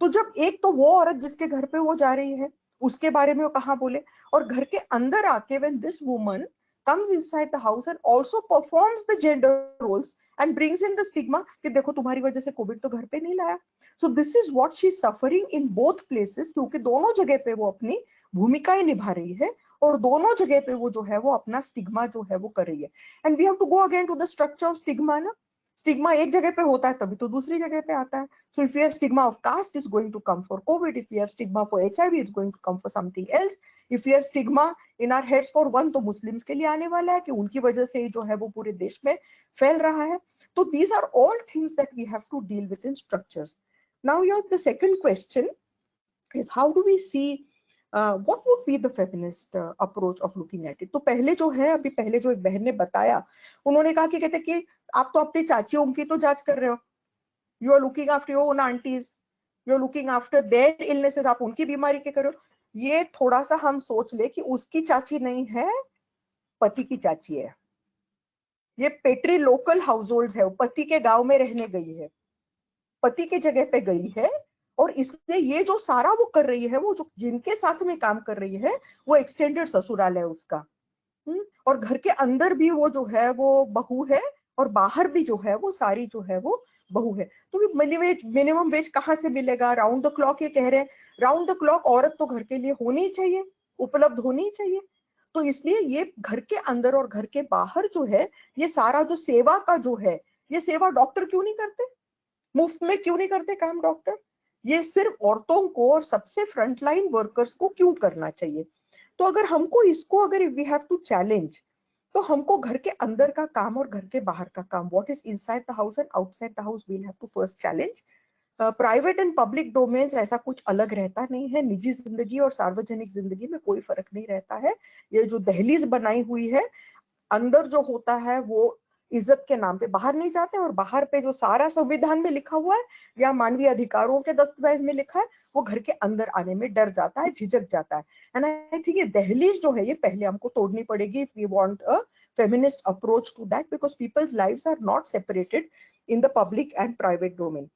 Speaker 7: तो जब एक तो वो औरत जिसके घर पे वो जा रही है उसके बारे में वो कहाँ बोले, और घर के अंदर आके when this woman comes inside the house and also performs the gender roles and brings in the stigma कि देखो तुम्हारी वजह से कोविड तो घर पे नहीं लाया. So this is what she is suffering in both places, क्योंकि दोनों जगह पे वो अपनी भूमिकाएं निभा रही है और दोनों जगह पे वो जो है वो अपना स्टिग्मा जो है वो कर रही है. And we have to go again to the structure of stigma ना. स्टिग्मा एक जगह पे होता है तभी तो दूसरी जगह पे आता है. So if we have stigma of caste, it's going to come for COVID. If we have stigma for HIV, it's going to come for something else. If we have stigma in our heads for one, तो मुस्लिम्स के लिए आने वाला है कि उनकी वजह से जो है वो पूरे देश में फैल रहा है. तो these are all things that we have to deal with in structures. Now the second question is how do we see what would be the feminist approach of looking at it? तो पहले जो है, अभी पहले जो एक बहन ने बताया, उन्होंने कहा कि कहते कि आप तो अपनी चाचियों की तो जांच कर रहे हो, you are looking after your own aunties, you are looking after their illnesses, आप उनकी बीमारी के करो. ये थोड़ा सा हम सोच ले कि उसकी चाची नहीं है, पति की चाची है. ये पेट्री लोकल हाउस होल्ड है, पति के गांव में रहने गई है, पति के जगह पे गई है, और इसलिए ये जो सारा वो कर रही है, वो जो जिनके साथ में काम कर रही है वो एक्सटेंडेड ससुराल है उसका. और घर के अंदर भी वो जो है वो बहू है, और बाहर भी जो है वो सारी जो है वो बहू है. तो मिनिमम वेज कहाँ से मिलेगा? राउंड द क्लॉक ये कह रहे हैं, राउंड द क्लॉक औरत तो घर के लिए होनी चाहिए, उपलब्ध होनी चाहिए. तो इसलिए ये घर के अंदर और घर के बाहर जो है, ये सारा जो सेवा का जो है, ये सेवा डॉक्टर क्यों नहीं करते? मुफ्त में क्यों नहीं करते काम डॉक्टर? ये सिर्फ औरतों को और सबसे फ्रंटलाइन वर्कर्स को क्यों करना चाहिए? तो अगर हमको इसको, अगर वी हैव टू चैलेंज, तो हमको घर के अंदर का काम और घर के बाहर का काम, what is inside the house and outside the house, we'll have to first challenge. Private and public domains ऐसा कुछ अलग रहता नहीं है, निजी जिंदगी और सार्वजनिक जिंदगी में कोई फर्क नहीं रहता है। ये जो दहलीज बनाई हुई है, अंदर जो होता है वो इज्जत के नाम पे बाहर नहीं जाते, और बाहर पे जो सारा संविधान में लिखा हुआ है या मानवीय अधिकारों के दस्तावेज में लिखा है, वो घर के अंदर आने में डर जाता है, झिझक जाता है। एंड आई थिंक ये दहलीज जो है, ये पहले हमको तोड़नी पड़ेगी if we want a feminist approach to that, because people's lives are not separated in the public and private domain.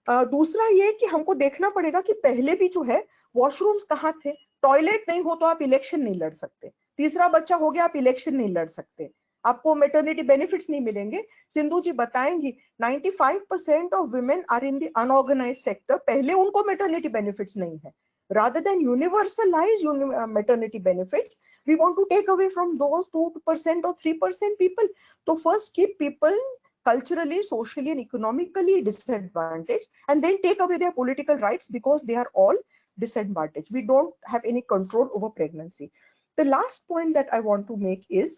Speaker 7: दूसरा ये कि हमको देखना पड़ेगा कि पहले भी जो है वॉशरूम्स कहाँ थे? टॉयलेट नहीं हो तो आप इलेक्शन नहीं लड़ सकते, तीसरा बच्चा हो गया आप इलेक्शन नहीं लड़ सकते, आपको मैटरनिटी बेनिफिट्स नहीं मिलेंगे। सिंधु जी बताएंगी 95% of women are in the unorganised sector, पहले उनको मैटरनिटी बेनिफिट्स नहीं है। rather than universalize maternity benefits, we want to take away from those 2% or 3% people. So first keep people culturally, socially and economically disadvantaged, and then take away their political rights because they are all disadvantaged. We don't have any control over pregnancy. The last point that I want to make is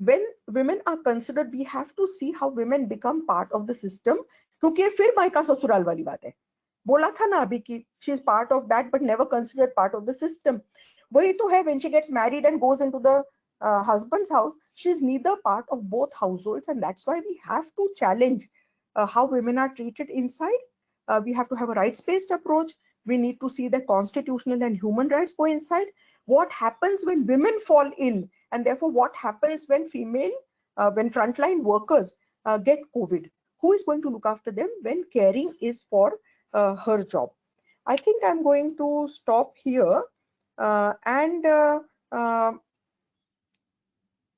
Speaker 7: when women are considered, we have to see how women become part of the system. क्योंकि फिर मायका ससुराल वाली बात है, बोला था ना अभी कि she is part of that but never considered part of the system. वही तो है, when she gets married and goes into the husband's house, she is neither part of both households, and that's why we have to challenge how women are treated inside. We have to have a rights-based approach. We need to see that constitutional and human rights go inside. What happens when women fall ill, and therefore what happens when when frontline workers get COVID? Who is going to look after them when caring is for her job? I think I'm going to stop here,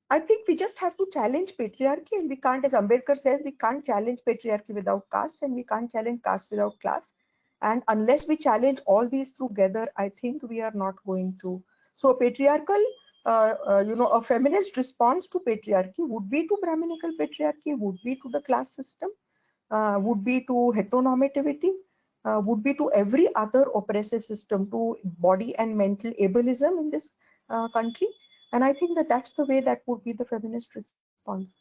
Speaker 7: I think we just have to challenge patriarchy, and we can't, as Ambedkar says, we can't challenge patriarchy without caste, and we can't challenge caste without class. And unless we challenge all these together, I think we are not going to. So patriarchal, a feminist response to patriarchy would be to Brahminical patriarchy, would be to the class system, would be to heteronormativity, would be to every other oppressive system, to body and mental ableism in this country. And I think that that's the way that would be the feminist response.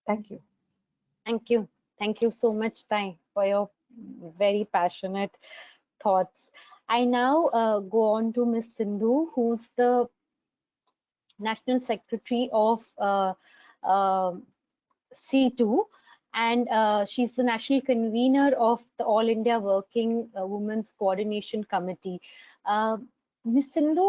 Speaker 7: Thank you.
Speaker 3: Thank you. Thank you so much, Tai, for your very passionate thoughts. I now go on to Ms. Sindhu, who's the National Secretary of C2, and she's the National Convener of the All India Working Women's Coordination Committee. Ms. Sindhu,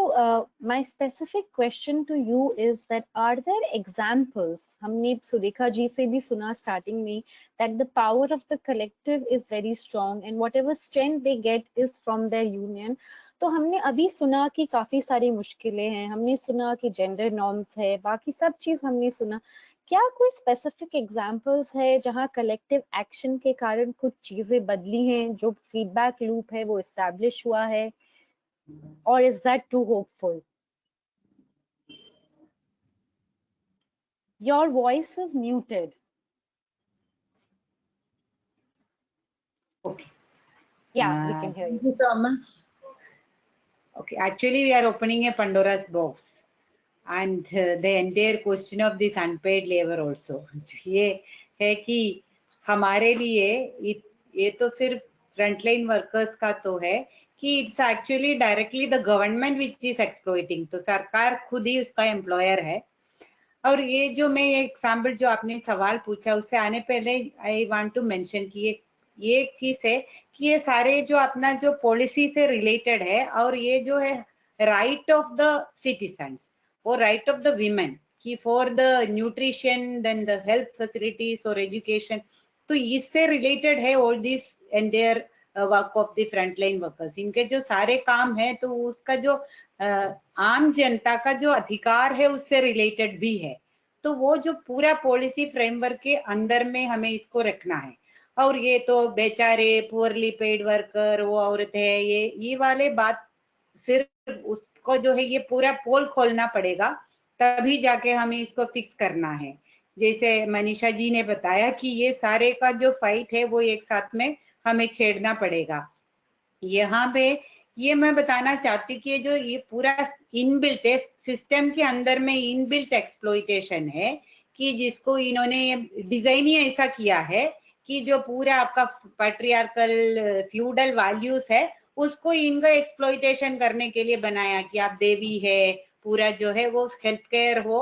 Speaker 3: my specific question to you is that are there examples, हमने सुरेखा जी से भी सुना starting में, that the power of the collective is very strong and whatever strength they get is from their union. तो हमने अभी सुना कि काफी सारी मुश्किलें हैं, हमने सुना कि gender norms है, बाकी सब चीज हमने सुना. क्या कोई specific examples है जहाँ collective action के कारण कुछ चीजें बदली हैं, जो feedback loop है वो establish हुआ है? Or is that too hopeful? Your voice is muted.
Speaker 8: Okay.
Speaker 3: Yeah, we can hear you.
Speaker 8: Thank you so much. Okay, actually we are opening a Pandora's box, and the entire question of this unpaid labor also. ये है कि हमारे लिए ये तो सिर्फ frontline workers का तो है कि it's actually directly the government which is exploiting. तो सरकार खुद ही उसका एम्प्लॉयर है. और ये जो मैं एग्जाम्पल जो आपने सवाल पूछा उससे आने पहले आई वांट टू मेंशन कि ये एक चीज है कि ये सारे जो अपना जो पॉलिसी से रिलेटेड है, और ये जो है राइट ऑफ द सिटीजन्स और राइट ऑफ द वीमेन कि for the nutrition then the health facilities और एजुकेशन, तो इससे रिलेटेड है all this entire work of the frontline workers. इनके जो सारे काम है तो उसका जो आम जनता का जो अधिकार है उससे रिलेटेड भी है. तो वो जो पूरा पॉलिसी फ्रेमवर्क के अंदर में हमें इसको रखना है. और ये तो बेचारे पुअरली पेड वर्कर, वो औरत है, ये वाले बात सिर्फ उसको जो है ये पूरा पोल खोलना पड़ेगा, तभी जाके हमें इसको फिक्स करना है। जैसे मनीषा जी ने बताया कि ये सारे का जो फाइट है वो एक साथ में हमें छेड़ना पड़ेगा। यहाँ पे ये मैं बताना चाहती कि जो ये पूरा इनबिल्ट है सिस्टम के अंदर में, इनबिल्ट एक्सप्लॉइटेशन है कि जिसको इन्होंने डिजाइन ही ऐसा किया है कि जो पूरा आपका पैट्रियार्कल फ्यूडल वैल्यूज है उसको इनका एक्सप्लॉइटेशन करने के लिए बनाया कि आप देवी है, पूरा जो है वो हेल्थ केयर हो,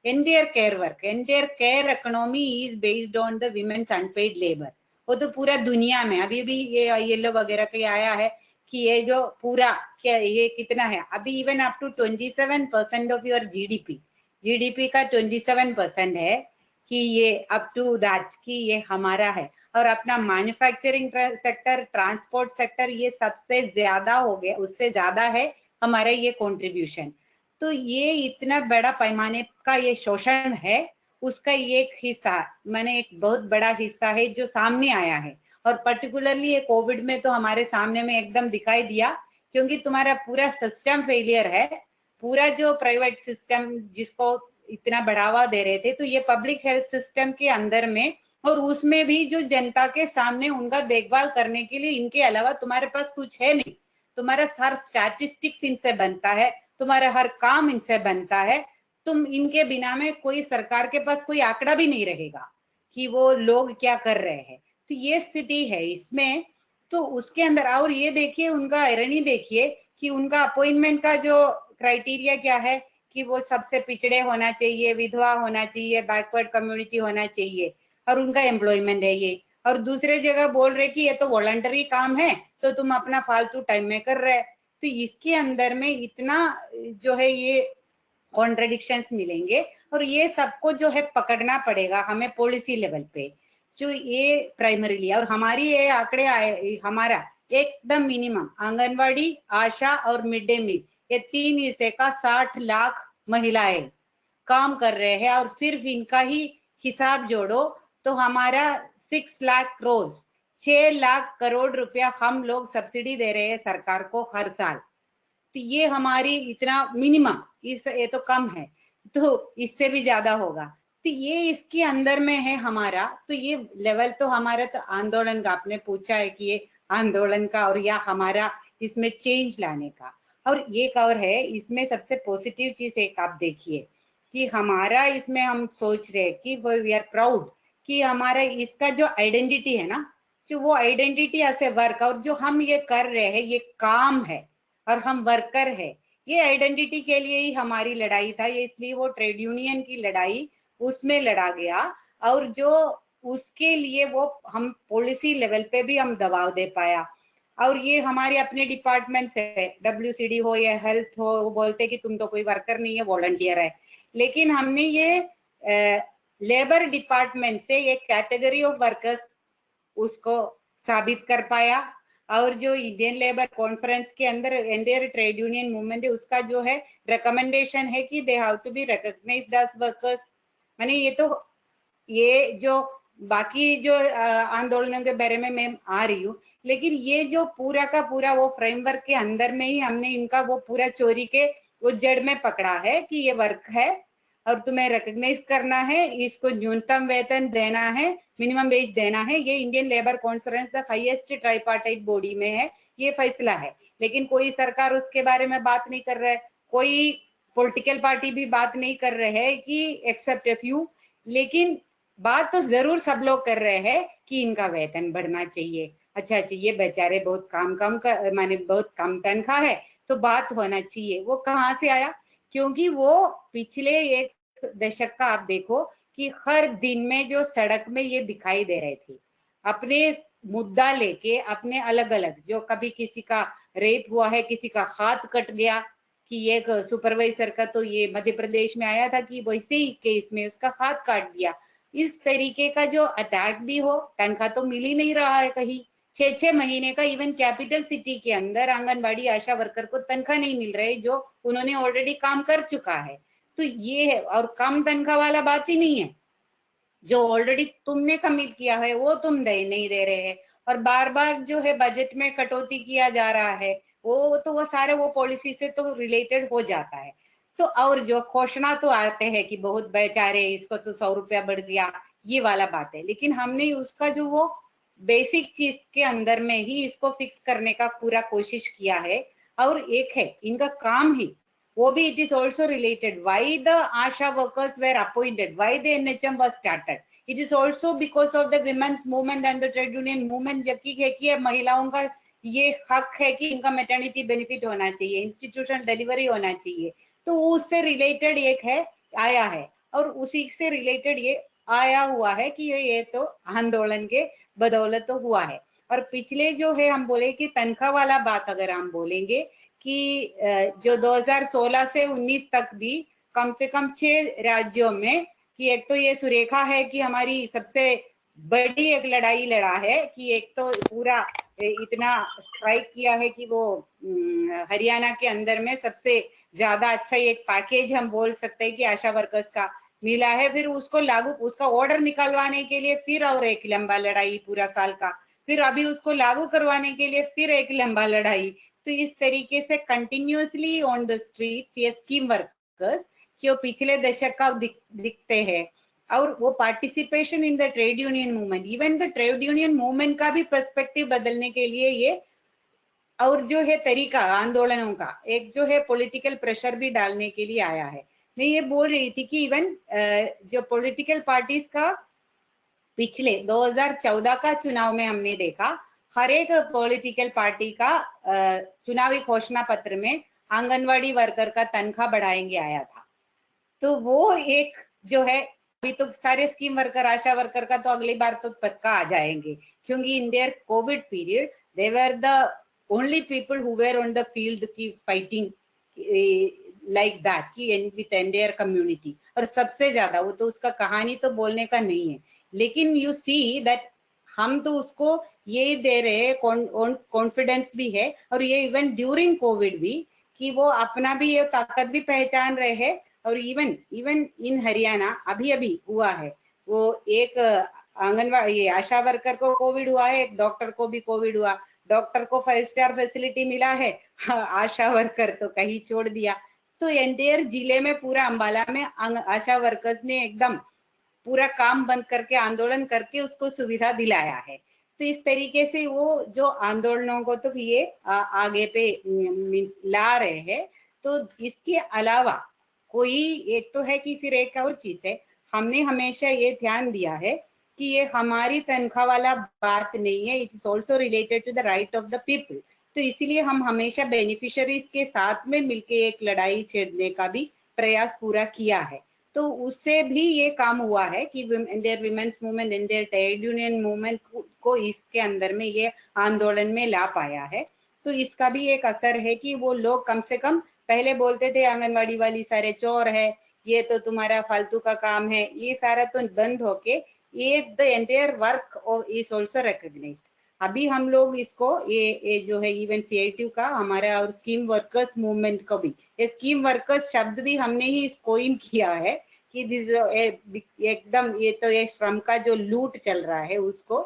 Speaker 8: entire care work, entire care economy is based on the women's unpaid labour. वो तो पूरा दुनिया में अभी भी ये येलो वगैरह के आया है कि ये जो पूरा क्या ये कितना है अभी, even up to 27% of your GDP का 27% है कि ये अप टू दैट कि ये हमारा है। और अपना मैन्युफैक्चरिंग सेक्टर, ट्रांसपोर्ट सेक्टर, ये सबसे ज्यादा हो गया, उससे ज्यादा है हमारा ये कंट्रीब्यूशन। तो ये इतना बड़ा पैमाने का ये शोषण है, उसका एक हिस्सा मैंने एक बहुत बड़ा हिस्सा है जो सामने आया है। और पर्टिकुलरली ये कोविड में तो हमारे सामने में एकदम दिखाई दिया, क्योंकि तुम्हारा पूरा सिस्टम फेलियर है, पूरा जो प्राइवेट सिस्टम जिसको इतना बढ़ावा दे रहे थे, तो ये पब्लिक हेल्थ सिस्टम के अंदर में, और उसमें भी जो जनता के सामने उनका देखभाल करने के लिए इनके अलावा तुम्हारे पास कुछ है नहीं। तुम्हारा हर स्टैटिस्टिक्स इनसे बनता है, तुम्हारा हर काम इनसे बनता है। तुम इनके बिना में कोई सरकार के पास कोई आंकड़ा भी नहीं रहेगा कि वो लोग क्या कर रहे हैं। तो ये स्थिति है इसमें। तो उसके अंदर और ये देखिए उनका आयरनी देखिए कि उनका अपॉइंटमेंट का जो क्राइटेरिया क्या है कि वो सबसे पिछड़े होना चाहिए, विधवा होना चाहिए, बैकवर्ड कम्युनिटी होना चाहिए, और उनका एम्प्लॉयमेंट है ये। और दूसरे जगह बोल रहे कि ये तो वॉलंटरी काम है, तो तुम अपना फालतू टाइम में कर रहे। तो इसके अंदर में इतना जो है ये कॉन्ट्रडिक्शंस मिलेंगे, और ये सबको जो है पकड़ना पड़ेगा हमें पॉलिसी लेवल पे, जो ये प्राइमरीली। और हमारी ये आंकड़े आए, हमारा एकदम मिनिमम आंगनवाड़ी, आशा और मिड डे मील, ये 3 हिस्से का 60 लाख महिलाएं काम कर रहे हैं। और सिर्फ इनका ही हिसाब जोड़ो तो हमारा 6 लाख करोड़, 6 लाख करोड़ रुपया हम लोग सब्सिडी दे रहे हैं सरकार को हर साल। तो ये हमारी इतना मिनिमम, इस ये तो कम है, तो इससे भी ज्यादा होगा। तो ये इसके अंदर में है हमारा। तो ये लेवल तो हमारा तो आंदोलन का, आपने पूछा है कि ये आंदोलन का और या हमारा इसमें चेंज लाने का। और एक और है इसमें सबसे पॉजिटिव चीज एक आप देखिए कि हमारा इसमें हम सोच रहे कि वी आर प्राउड कि हमारा इसका जो आइडेंटिटी है ना, जो वो आइडेंटिटी ऐसे वर्क, और जो हम ये कर रहे हैं ये काम है और हम वर्कर है, ये आइडेंटिटी के लिए ही हमारी लड़ाई था ये। इसलिए वो ट्रेड यूनियन की लड़ाई उसमें लड़ा गया, और जो उसके लिए वो हम पॉलिसी लेवल पे भी हम दबाव दे पाया। और ये हमारे अपने डिपार्टमेंट से WCD हो या हेल्थ हो, वो बोलते कि तुम तो कोई वर्कर नहीं है, वॉलंटियर है। लेकिन हमने ये लेबर डिपार्टमेंट से एक कैटेगरी ऑफ वर्कर्स उसको साबित कर पाया। और जो इंडियन लेबर कॉन्फ्रेंस के अंदर एंटायर ट्रेड यूनियन मूवमेंट है, उसका जो है रिकमेंडेशन है कि they have to be recognised as workers. माने ये तो ये जो बाकी जो आंदोलनों के बारे में मैं आ रही हूँ, लेकिन ये जो पूरा का पूरा वो फ्रेमवर्क के अंदर में ही हमने इनका वो पूरा चोरी के वो जड़ में पकड़ा है कि ये वर्क है और तुम्हें रिकॉग्नाइज करना है, इसको न्यूनतम वेतन देना है, मिनिमम वेज देना है। ये Indian labour conference the highest tripartite body में है ये फैसला है। लेकिन कोई सरकार उसके बारे में बात नहीं कर रहा है, कोई पॉलिटिकल पार्टी भी बात नहीं कर रहे हैं कि एक्सेप्ट फ्यू। लेकिन बात तो जरूर सब लोग कर रहे हैं कि इनका वेतन बढ़ना चाहिए। अच्छा ये बेचारे बहुत माने बहुत कम तनख्वाह है, तो बात होना चाहिए। वो कहाँ से आया? क्योंकि वो पिछले एक दशक का आप देखो कि हर दिन में जो सड़क में ये दिखाई दे रहे थे अपने मुद्दा लेके, अपने अलग अलग, जो कभी किसी का रेप हुआ है, किसी का हाथ कट गया, कि एक सुपरवाइजर का तो ये मध्य प्रदेश में आया था कि वैसे ही केस में उसका हाथ काट दिया। इस तरीके का जो अटैक भी हो, तनख्वाह तो मिल ही नहीं रहा है कहीं, 6-6 महीने का। इवन कैपिटल सिटी के अंदर आंगनबाड़ी आशा वर्कर को तनख्वाह नहीं मिल रही जो उन्होंने ऑलरेडी काम कर चुका है। तो ये है, और कम तनख्वाह वाला बात ही नहीं है, जो ऑलरेडी तुमने कमिट किया है वो तुम नहीं दे रहे हैं, और बार बार जो है बजट में कटौती किया जा रहा है, वो सारे वो पॉलिसी से तो रिलेटेड हो जाता है। तो और जो घोषणा तो आते हैं कि बहुत बेचारे इसको तो 100 रुपया बढ़ गया, ये वाला बात है, लेकिन हमने उसका जो वो बेसिक चीज के अंदर में ही इसको फिक्स करने का पूरा कोशिश किया है। और एक है इनका काम ही वो भी, it is also related why the ASHA workers were appointed, why the NHM was started. It is also because of the women's movement and the trade union movement, जबकि है कि महिलाओं का ये हक है कि इनका मैटरनिटी बेनिफिट होना चाहिए, इंस्टीट्यूशनल डिलीवरी होना चाहिए, तो उससे रिलेटेड एक है आया है, और उसी से रिलेटेड ये आया हुआ है कि ये तो आंदोलन के बदौलत तो हुआ है। और पिछले जो है हम बोले कि तनख्वाह वाला बात अगर हम बोलेंगे कि जो 2016 से 19 तक भी कम से कम 6 राज्यों में, कि एक तो ये सुरेखा है कि हमारी सबसे बड़ी एक लड़ाई लड़ा है कि एक तो पूरा इतना स्ट्राइक किया है कि वो हरियाणा के अंदर में सबसे ज्यादा अच्छा एक पैकेज हम बोल सकते हैं कि आशा वर्कर्स का मिला है। फिर उसको लागू, उसका ऑर्डर निकलवाने के लिए फिर और एक लंबा लड़ाई पूरा साल का, फिर अभी उसको लागू करवाने के लिए फिर एक लंबा लड़ाई। तो इस तरीके से कंटिन्यूअसली ऑन द स्ट्रीट्स ये स्कीम वर्कर्स जो पिछले दशक का दिखते हैं, और वो participation in the trade union movement, even the trade union movement का भी पर्सपेक्टिव बदलने के लिए ये, और जो है तरीका आंदोलनों का एक जो है पॉलिटिकल प्रेशर भी डालने के लिए आया है। मैं ये बोल रही थी कि इवन जो पॉलिटिकल पार्टीज का पिछले 2014 का चुनाव में हमने देखा, हर एक पॉलिटिकल पार्टी का चुनावी घोषणा पत्र में आंगनवाड़ी वर्कर का तनख्वाह बढ़ाएंगे आया था। तो वो एक जो है, अभी तो सारे स्कीम वर्कर आशा वर्कर का तो अगली बार तो पक्का आ जाएंगे, क्योंकि in their Covid period they were the only people who were on the field की फाइटिंग लाइक दैट की विद एंटायर कम्युनिटी, और सबसे ज्यादा वो तो उसका कहानी तो बोलने का नहीं है, लेकिन यू सी दैट हम तो उसको ये दे रहे हैं, कॉन्फिडेंस भी है, और ये इवन ड्यूरिंग कोविड भी कि वो अपना भी ये ताकत भी पहचान रहे हैं। और इवन इन हरियाणा अभी हुआ है, वो एक आंगनवाड़ी ये आशा वर्कर को कोविड हुआ है, एक डॉक्टर को भी कोविड हुआ, डॉक्टर को 5 स्टार फैसिलिटी मिला है, आशा वर्कर तो कहीं छोड़ दिया। तो एंटायर जिले में पूरा अंबाला में आशा वर्कर्स ने एकदम पूरा काम बंद करके आंदोलन करके उसको सुविधा दिलाया है। तो इस तरीके से वो जो आंदोलनों को तो ये आगे पे मींस ला रहे हैं। तो इसके अलावा कोई एक तो है कि फिर एक और चीज है, हमने हमेशा ये ध्यान दिया है कि ये हमारी तनख्वाह वाला बात नहीं है, it is also related to the right of the people. तो इसीलिए हम हमेशा बेनिफिशियरीज के साथ में मिलके एक लड़ाई छेड़ने का भी प्रयास पूरा किया है। तो उससे भी ये काम हुआ है कि Indian women's movement, Indian trade union movement को इसके अंदर में ये आंदोलन में ला पाया है। तो इसका भी एक असर है कि वो लोग कम से कम पहले बोलते थे आंगनवाड़ी वाली सारे चोर है, ये तो तुम्हारा फालतू का काम है, ये सारा तो बंद होके ये the entire work is also recognised. अभी हम लोग इसको ये जो है इवन CITU का हमारा और स्कीम वर्कर्स मूवमेंट को भी, ये स्कीम वर्कर्स शब्द भी हमने ही कोइन किया है कि एकदम ये तो ये श्रम का जो लूट चल रहा है उसको।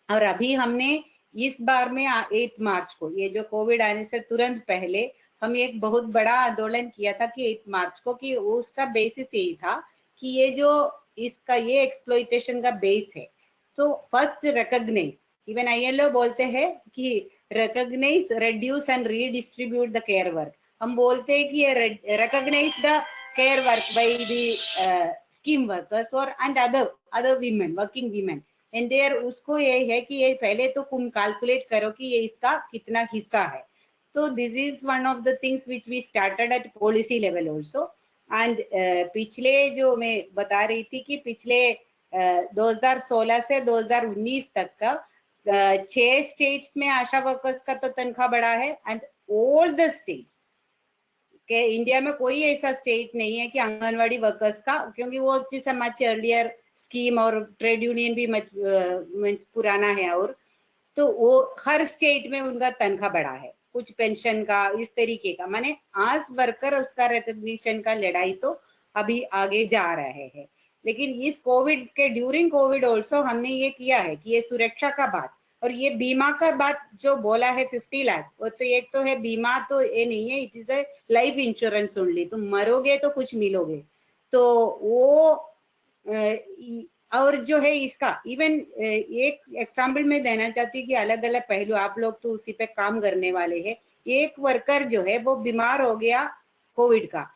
Speaker 8: और अभी हमने इस बार में 8 मार्च को, ये जो कोविड आने से तुरंत पहले हम एक बहुत बड़ा आंदोलन किया था कि 8 मार्च को, कि उसका बेसिस यही था कि ये जो इसका ये एक्सप्लॉइटेशन का बेस है, तो फर्स्ट रिकॉग्नाइज, इवन ILO बोलते हैं कि recognise, reduce and redistribute the care work. हम बोलते हैं कि ये recognise the care work by the scheme workers और and other women, working women entire. उसको ये है कि ये पहले तो तुम कैलकुलेट करो कि ये इसका कितना हिस्सा है। तो this is one of the things which we started at policy level also. And पिछले जो मैं बता रही थी कि पिछले 2016 से 2019 तक का 6 स्टेट्स में आशा वर्कर्स का तो तनख्वाह बढ़ा है, एंड ऑल द स्टेट्स के इंडिया में कोई ऐसा स्टेट नहीं है कि आंगनवाड़ी वर्कर्स का, क्योंकि वो जैसे मच अर्लियर स्कीम और ट्रेड यूनियन भी पुराना है, और तो वो हर स्टेट में उनका तनख्वाह बढ़ा है, कुछ पेंशन का इस तरीके का, माने आज वर्कर उसका रिकॉग्निशन का लड़ाई तो अभी आगे जा रहे हैं। लेकिन इस कोविड के ड्यूरिंग कोविड ऑल्सो हमने ये किया है कि ये सुरक्षा का बात और ये बीमा का बात जो बोला है 50 लाख, वो तो एक तो है बीमा, तो ये नहीं है, it is a life insurance only. तुम मरोगे तो कुछ मिलोगे, तो वो और जो है इसका इवन एक एग्जाम्पल मैं देना चाहती हूँ कि अलग अलग पहलू, आप लोग तो उसी पे काम करने वाले हैं। एक वर्कर जो है वो बीमार हो गया कोविड का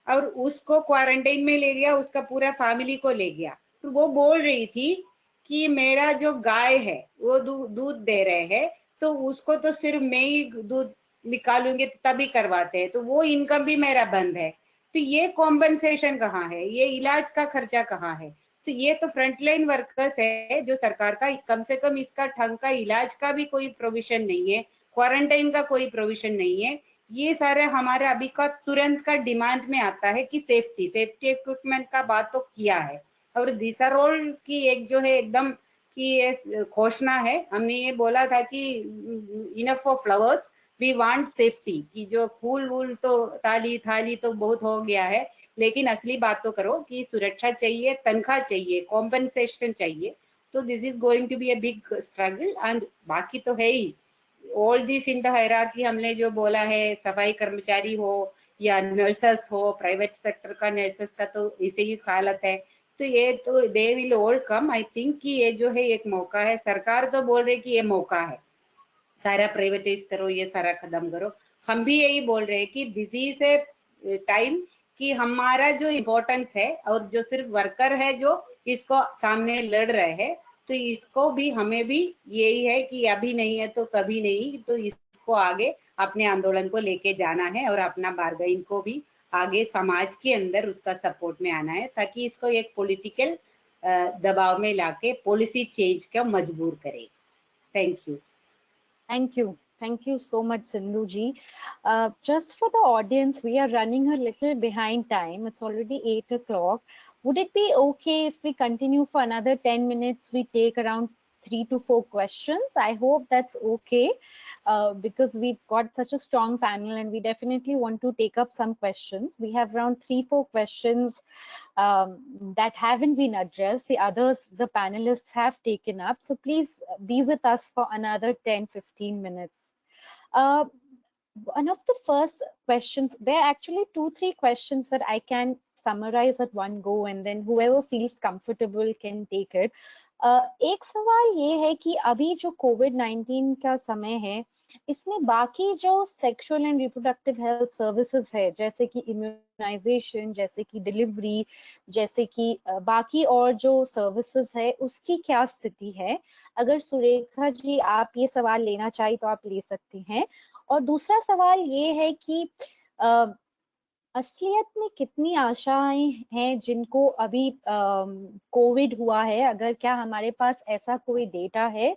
Speaker 8: और उसको क्वारंटाइन में ले गया, उसका पूरा फैमिली को ले गया। तो वो बोल रही थी कि मेरा जो गाय है वो दूध दे रहे हैं, तो उसको तो सिर्फ मैं ही दूध निकालूंगी तभी करवाते हैं, तो वो इनकम भी मेरा बंद है। तो ये कॉम्पनसेशन कहाँ है, ये इलाज का खर्चा कहाँ है? तो ये तो फ्रंटलाइन वर्कर्स है जो सरकार का कम से कम इसका ढंग का इलाज का भी कोई प्रोविजन नहीं है, क्वारंटाइन का कोई प्रोविजन नहीं है। ये सारे हमारे अभी का तुरंत का डिमांड में आता है कि सेफ्टी इक्विपमेंट का बात तो किया है, और दिशा रोल की एक जो है एकदम की ये घोषणा है, हमने ये बोला था कि enough for flowers we want safety, कि जो फूल वूल तो थाली तो बहुत हो गया है, लेकिन असली बात तो करो कि सुरक्षा चाहिए, तनख्वाह चाहिए, कॉम्पनसेशन चाहिए। तो this is going to be a big struggle and बाकी तो है ही all this in the hierarchy. हमने जो बोला है सफाई कर्मचारी हो या नर्सेस हो, प्राइवेट सेक्टर का नर्सेस का तो इसे ही हालत है। तो ये तो they will all come, I think कि ये जो है एक मौका है। सरकार तो बोल रही कि ये मौका है, सारा प्राइवेटाइज करो, ये सारा खत्म करो। हम भी यही बोल रहे हैं कि दिस इज ए टाइम कि हमारा जो इम्पोर्टेंस है और जो सिर्फ वर्कर है जो इसको सामने लड़ रहे हैं, तो इसको भी हमें भी यही है कि अभी नहीं है तो कभी नहीं, तो इसको आगे अपने आंदोलन को लेके जाना है और अपना बारगाइन को भी आगे समाज के अंदर उसका सपोर्ट में आना है, ताकि इसको एक पॉलिटिकल दबाव में लाके पॉलिसी चेंज का मजबूर करे। Thank you.
Speaker 3: Thank you. Thank you so much, Sindhu ji. Just for the audience, we are running a little behind time. It's already 8 o'clock. Would it be okay if we continue for another 10 minutes? We take around 3 to 4 questions. I hope that's okay, because we've got such a strong panel and we definitely want to take up some questions. We have around 3-4 questions that haven't been addressed. The others, the panelists have taken up. So please be with us for another 10-15 minutes. One of the first questions, there are actually 2-3 questions that I can summarize at one go, and then whoever feels comfortable can take it. एक सवाल ये है कि अभी जो कोविड-19 का समय है, इसमें बाकी जो sexual and reproductive health services है, जैसे कि इम्यूनाइजेशन, जैसे कि डिलीवरी, जैसे कि बाकी और जो सर्विसेज है, उसकी क्या स्थिति है? अगर सुरेखा जी आप ये सवाल लेना चाहिए तो आप ले सकती हैं। और दूसरा सवाल ये है कि असलियत में कितनी आशाएं हैं जिनको अभी कोविड हुआ है, अगर क्या हमारे पास ऐसा कोई डेटा है?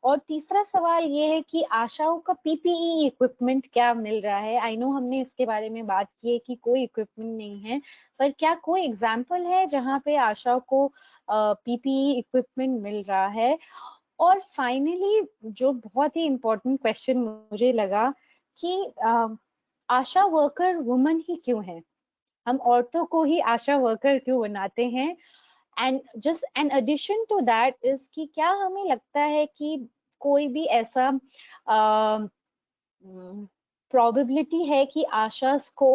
Speaker 3: और तीसरा सवाल ये है कि आशाओं का पीपीई इक्विपमेंट क्या मिल रहा है? आई नो हमने इसके बारे में बात की है कि कोई इक्विपमेंट नहीं है, पर क्या कोई एग्जाम्पल है जहाँ पे आशाओं को पीपीई इक्विपमेंट मिल रहा है? और फाइनली जो बहुत ही इम्पोर्टेंट क्वेश्चन मुझे लगा कि आशा वर्कर वुमन ही क्यों है? हम औरतों को ही आशा वर्कर क्यों बनाते हैं? And just an addition to that is कि क्या हमें लगता है कि कोई भी ऐसा प्रोबेबिलिटी है कि आशास को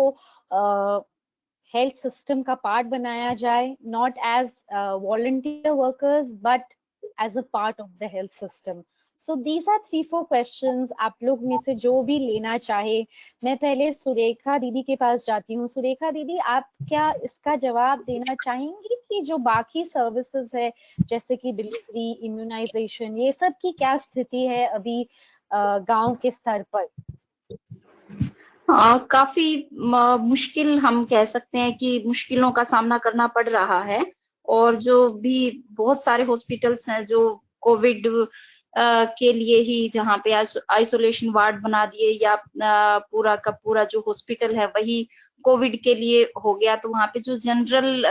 Speaker 3: हेल्थ सिस्टम का पार्ट बनाया जाए, not as volunteer workers but as a part of the health system? So these are 3-4 questions. आप लोग में से जो भी लेना चाहे, मैं पहले सुरेखा दीदी के पास जाती हूँ। सुरेखा दीदी, आप क्या इसका जवाब देना चाहेंगी कि जो बाकी सर्विसेज है जैसे कि डिलीवरी, इम्यूनाइजेशन, ये सब की क्या स्थिति है अभी गांव के स्तर पर?
Speaker 9: काफी मुश्किल, हम कह सकते हैं कि मुश्किलों का सामना करना पड़ रहा है। और जो भी बहुत सारे हॉस्पिटल्स हैं जो कोविड के लिए ही, जहाँ पे आइसोलेशन वार्ड बना दिए या पूरा का पूरा जो हॉस्पिटल है वही कोविड के लिए हो गया, तो वहाँ पे जो जनरल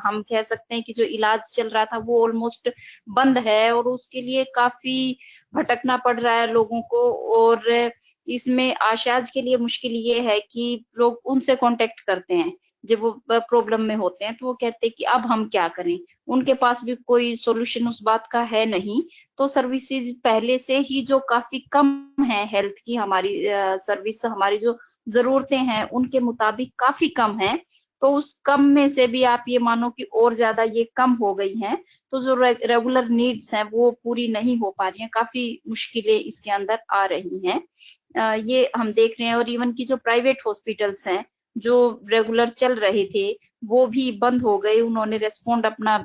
Speaker 9: हम कह सकते हैं कि जो इलाज चल रहा था वो ऑलमोस्ट बंद है, और उसके लिए काफी भटकना पड़ रहा है लोगों को। और इसमें आशाज के लिए मुश्किल ये है कि लोग उनसे कांटेक्ट करते हैं, जब वो प्रॉब्लम में होते हैं तो वो कहते हैं कि अब हम क्या करें, उनके पास भी कोई सॉल्यूशन उस बात का है नहीं। तो सर्विसेज पहले से ही जो काफी कम है, हेल्थ की हमारी सर्विस, हमारी जो जरूरतें हैं उनके मुताबिक काफी कम है। तो उस कम में से भी आप ये मानो कि और ज्यादा ये कम हो गई हैं, तो जो रेगुलर नीड्स हैं वो पूरी नहीं हो पा रही हैं, काफी मुश्किलें इसके अंदर आ रही हैं। ये हम देख रहे हैं। और इवन की जो प्राइवेट हॉस्पिटल्स हैं जो रेगुलर चल रहे थे वो भी बंद हो गए। उन्होंने रेस्पॉन्ड अपना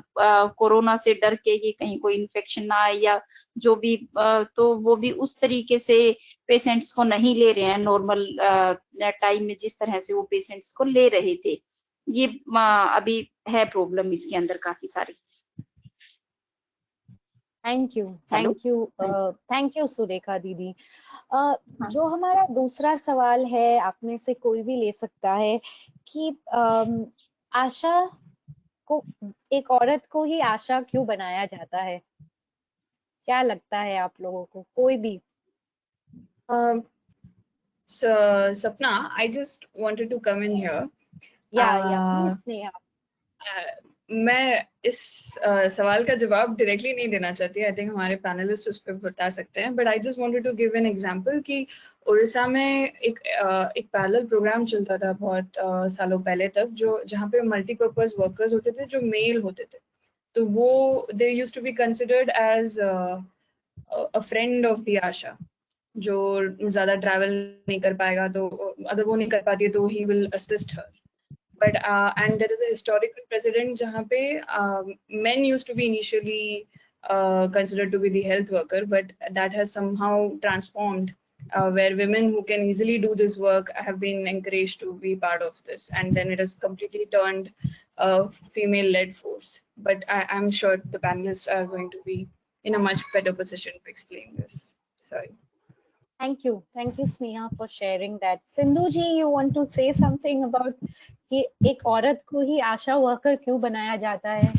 Speaker 9: कोरोना से डर के कि कहीं कोई इन्फेक्शन ना आए या जो भी, तो वो भी उस तरीके से पेशेंट्स को नहीं ले रहे हैं नॉर्मल टाइम में जिस तरह से वो पेशेंट्स को ले रहे थे। ये अभी है प्रॉब्लम इसके अंदर काफी सारी।
Speaker 3: थैंक यू सुरेखा दीदी। जो हमारा दूसरा सवाल है, आप में से कोई भी ले सकता है कि आशा को, एक औरत को ही आशा क्यों बनाया जाता है? क्या लगता है आप लोगों को, कोई भी?
Speaker 6: Sapna, I just wanted to come in here.
Speaker 3: please, Sneha.
Speaker 6: मैं इस सवाल का जवाब डायरेक्टली नहीं देना चाहती। आई थिंक हमारे पैनलिस्ट उस पर बता सकते हैं, but I just wanted to give an example कि उड़ीसा में एक पैरेलल प्रोग्राम चलता था बहुत सालों पहले तक, जो जहाँ पे मल्टीपर्पज वर्कर्स होते थे जो मेल होते थे। तो वो they used to be considered as a friend of the ASHA, जो ज्यादा ट्रैवल नहीं कर पाएगा तो अगर वो नहीं कर पाती है तो he will assist her. But and there is a historical precedent जहाँ पे men used to be initially considered to be the health worker, but that has somehow transformed where women who can easily do this work have been encouraged to be part of this, and then it has completely turned female-led force. But I'm sure the panelists are going to be in a much better position to explain this. Sorry.
Speaker 3: Thank you, Sneha, for sharing that. Sindhu ji, you want to say something about कि एक औरत को ही आशा वर्कर क्यों बनाया जाता है?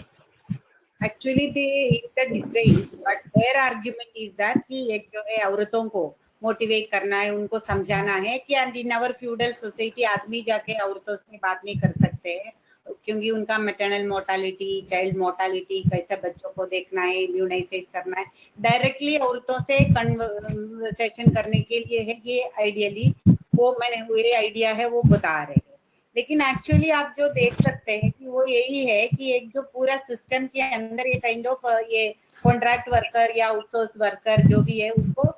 Speaker 8: Actually, they disagree, but their argument is that कि एक जो है औरतों को मोटिवेट करना है, उनको समझाना है कि in our feudal society आदमी जाके औरतों से बात नहीं कर सकते हैं क्योंकि उनका मैटरनल मोर्टालिटी, चाइल्ड मोर्टालिटी, कैसे बच्चों को देखना है, इम्यूनाइजेशन करना है, डायरेक्टली औरतों से कन्वर्सेशन करने के लिए है। ये आइडियली वो ये आइडिया है वो बता रहे हैं, लेकिन एक्चुअली आप जो देख सकते हैं कि वो यही है कि एक जो पूरा सिस्टम के अंदर ये काइंड ऑफ ये कॉन्ट्रैक्ट वर्कर या आउटसोर्स वर्कर जो भी है उसको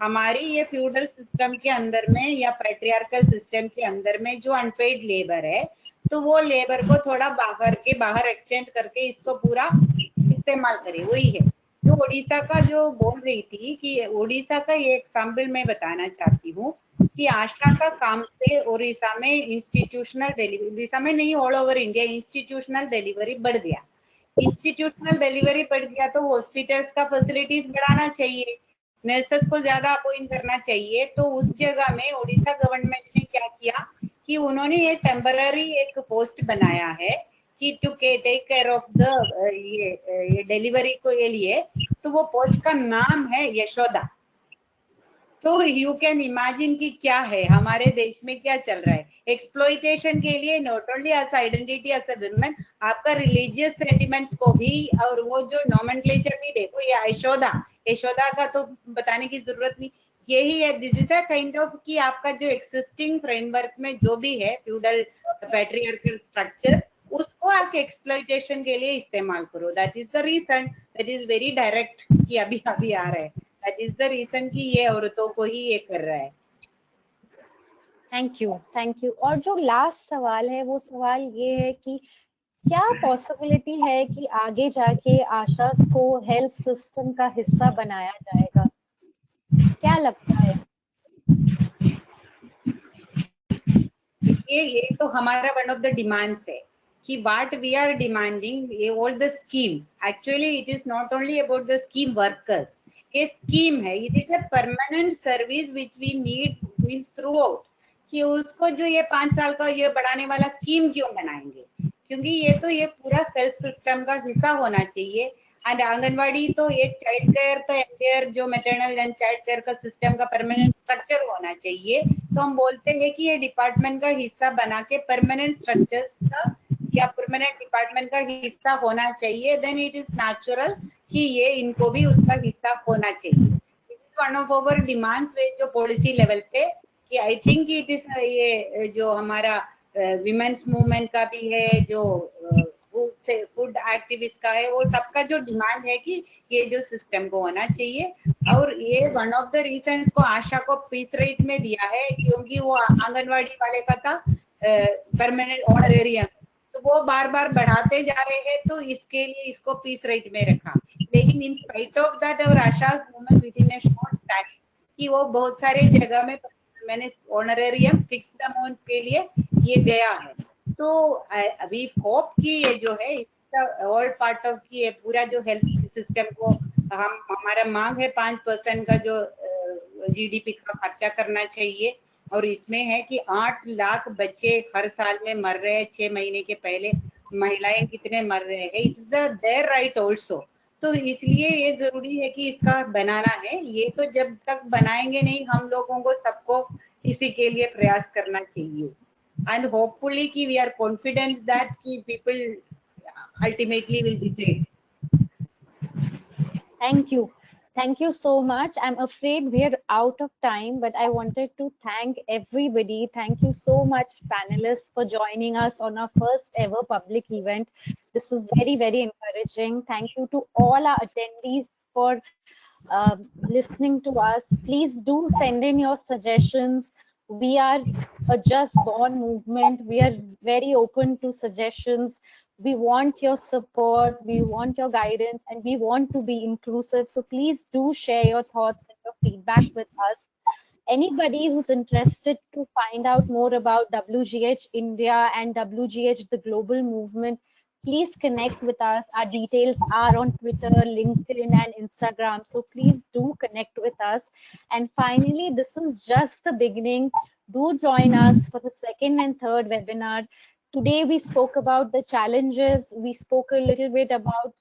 Speaker 8: हमारी ये फ्यूडल सिस्टम के अंदर में या पैट्रियार्कल सिस्टम के अंदर में जो अनपेड लेबर है, तो वो लेबर को थोड़ा बाहर एक्सटेंड करके इसको पूरा इस्तेमाल करे। वही है जो उड़ीसा का जो बोल रही थी कि उड़ीसा का ये एग्जाम्पल मैं बताना चाहती हूँ कि आशा का काम से उड़ीसा में इंस्टीट्यूशनल डिलीवरी, उड़ीसा में नहीं all over India institutional delivery बढ़ गया। इंस्टीट्यूशनल डिलीवरी बढ़ गया तो हॉस्पिटल्स का फैसिलिटीज बढ़ाना चाहिए, नर्सेस को ज्यादा अपॉइंट करना चाहिए। तो उस जगह में उड़ीसा गवर्नमेंट ने क्या किया कि उन्होंने ये टेम्पररी एक पोस्ट बनाया है कि to take care of the ये डिलीवरी को ये लिए, तो वो पोस्ट का नाम है यशोदा। तो यू कैन इमेजिन कि क्या है हमारे देश में क्या चल रहा है एक्सप्लॉइटेशन के लिए, not only as identity as a women, आपका रिलीजियस सेंटिमेंट्स को भी, और वो जो नॉमेनक्लेचर भी देखो, ये यशोदा का तो बताने की जरूरत नहीं, यही है। This is a kind of कि आपका जो एक्सिस्टिंग फ्रेमवर्क में जो भी है फ्यूडल पैट्रियार्कल स्ट्रक्चर, उसको आप एक्सप्लॉइटेशन के लिए इस्तेमाल करो। That is the reason, that is very direct कि अभी आ रहा है, दैट इज द रीजन कि ये औरतों को ही ये कर रहा है।
Speaker 3: Thank you. और जो लास्ट सवाल है वो सवाल ये है कि क्या पॉसिबिलिटी है कि आगे जाके आशा को हेल्थ सिस्टम का हिस्सा बनाया जाएगा? क्या लगता है?
Speaker 8: ये तो हमारा वन ऑफ द डिमांड्स है कि व्हाट वी आर डिमांडिंग, ये all the schemes, actually it is not only about the scheme workers, ये स्कीम है, it is a permanent service which we need means throughout, कि उसको जो ये 5 साल का ये बढ़ाने वाला स्कीम क्यों बनाएंगे, क्योंकि ये तो ये पूरा हेल्थ सिस्टम का हिस्सा होना चाहिए। एंड आंगनवाड़ी तो एक चाइल्ड केयर तो एंटायर जो मैटरनल एंड चाइल्ड केयर का सिस्टम का परमानेंट स्ट्रक्चर होना चाहिए। तो हम बोलते हैं कि ये डिपार्टमेंट का हिस्सा बना के परमानेंट स्ट्रक्चर्स का या परमानेंट डिपार्टमेंट का हिस्सा होना चाहिए, देन इट इज नेचुरल कि ये इनको भी उसका हिस्सा होना चाहिए। It is one of our demands जो पॉलिसी लेवल पे कि आई थिंक इट इज ये जो हमारा विमेन्स मूवमेंट का भी है, जो फूड एक्टिविस्ट का है, वो सबका जो डिमांड है कि ये जो सिस्टम को होना चाहिए। और ये वन ऑफ द रीजंस को आशा को पीस रेट में दिया है क्योंकि वो आंगनवाड़ी वाले का था परमानेंट ऑनरेरियम, तो वो बार बार बढ़ाते जा रहे हैं, तो इसके लिए इसको पीस रेट में रखा। लेकिन इन स्पाइट ऑफ दैट और Asha's movement with in A short time कि वो बहुत सारे जगह में मैंने ऑनरेरियम फिक्स्ड अमाउंट के लिए ये गया है। तो अभी होप कि ये जो है ऑल पार्ट ऑफ की ये पूरा जो हेल्थ सिस्टम को हमारा मांग है 5% का जो जीडीपी का खर्चा करना चाहिए। और इसमें है कि 8 लाख बच्चे हर साल में मर रहे हैं, 6 महीने के पहले महिलाएं कितने मर रहे हैं, इट्स देयर राइट ऑल्सो। तो इसलिए ये जरूरी है कि इसका बनाना है। ये तो जब तक बनाएंगे नहीं, हम लोगों को सबको इसी के लिए प्रयास करना चाहिए। And hopefully we are confident that people ultimately will decide.
Speaker 3: Thank you so much. I'm afraid we are out of time, but I wanted to thank everybody. Thank you so much, panelists, for joining us on our first ever public event. This is very, very encouraging. Thank you to all our attendees for listening to us. Please do send in your suggestions. We are a Just Born movement. We are very open to suggestions. We want your support, we want your guidance, and we want to be inclusive. So please do share your thoughts and your feedback with us. Anybody who's interested to find out more about WGH India and WGH, the global movement, please connect with us. Our details are on Twitter, LinkedIn, and Instagram. So please do connect with us. And finally, this is just the beginning. Do join us for the second and third webinar. Today, we spoke about the challenges. We spoke a little bit about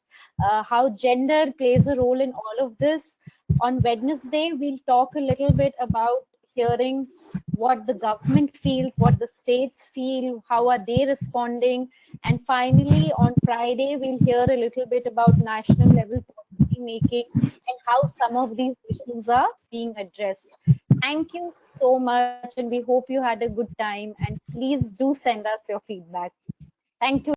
Speaker 3: how gender plays a role in all of this. On Wednesday, we'll talk a little bit about hearing what the government feels, what the states feel, how are they responding. And finally, on Friday, we'll hear a little bit about national level policy making and how some of these issues are being addressed. Thank you so much, and we hope you had a good time. And please do send us your feedback. Thank you.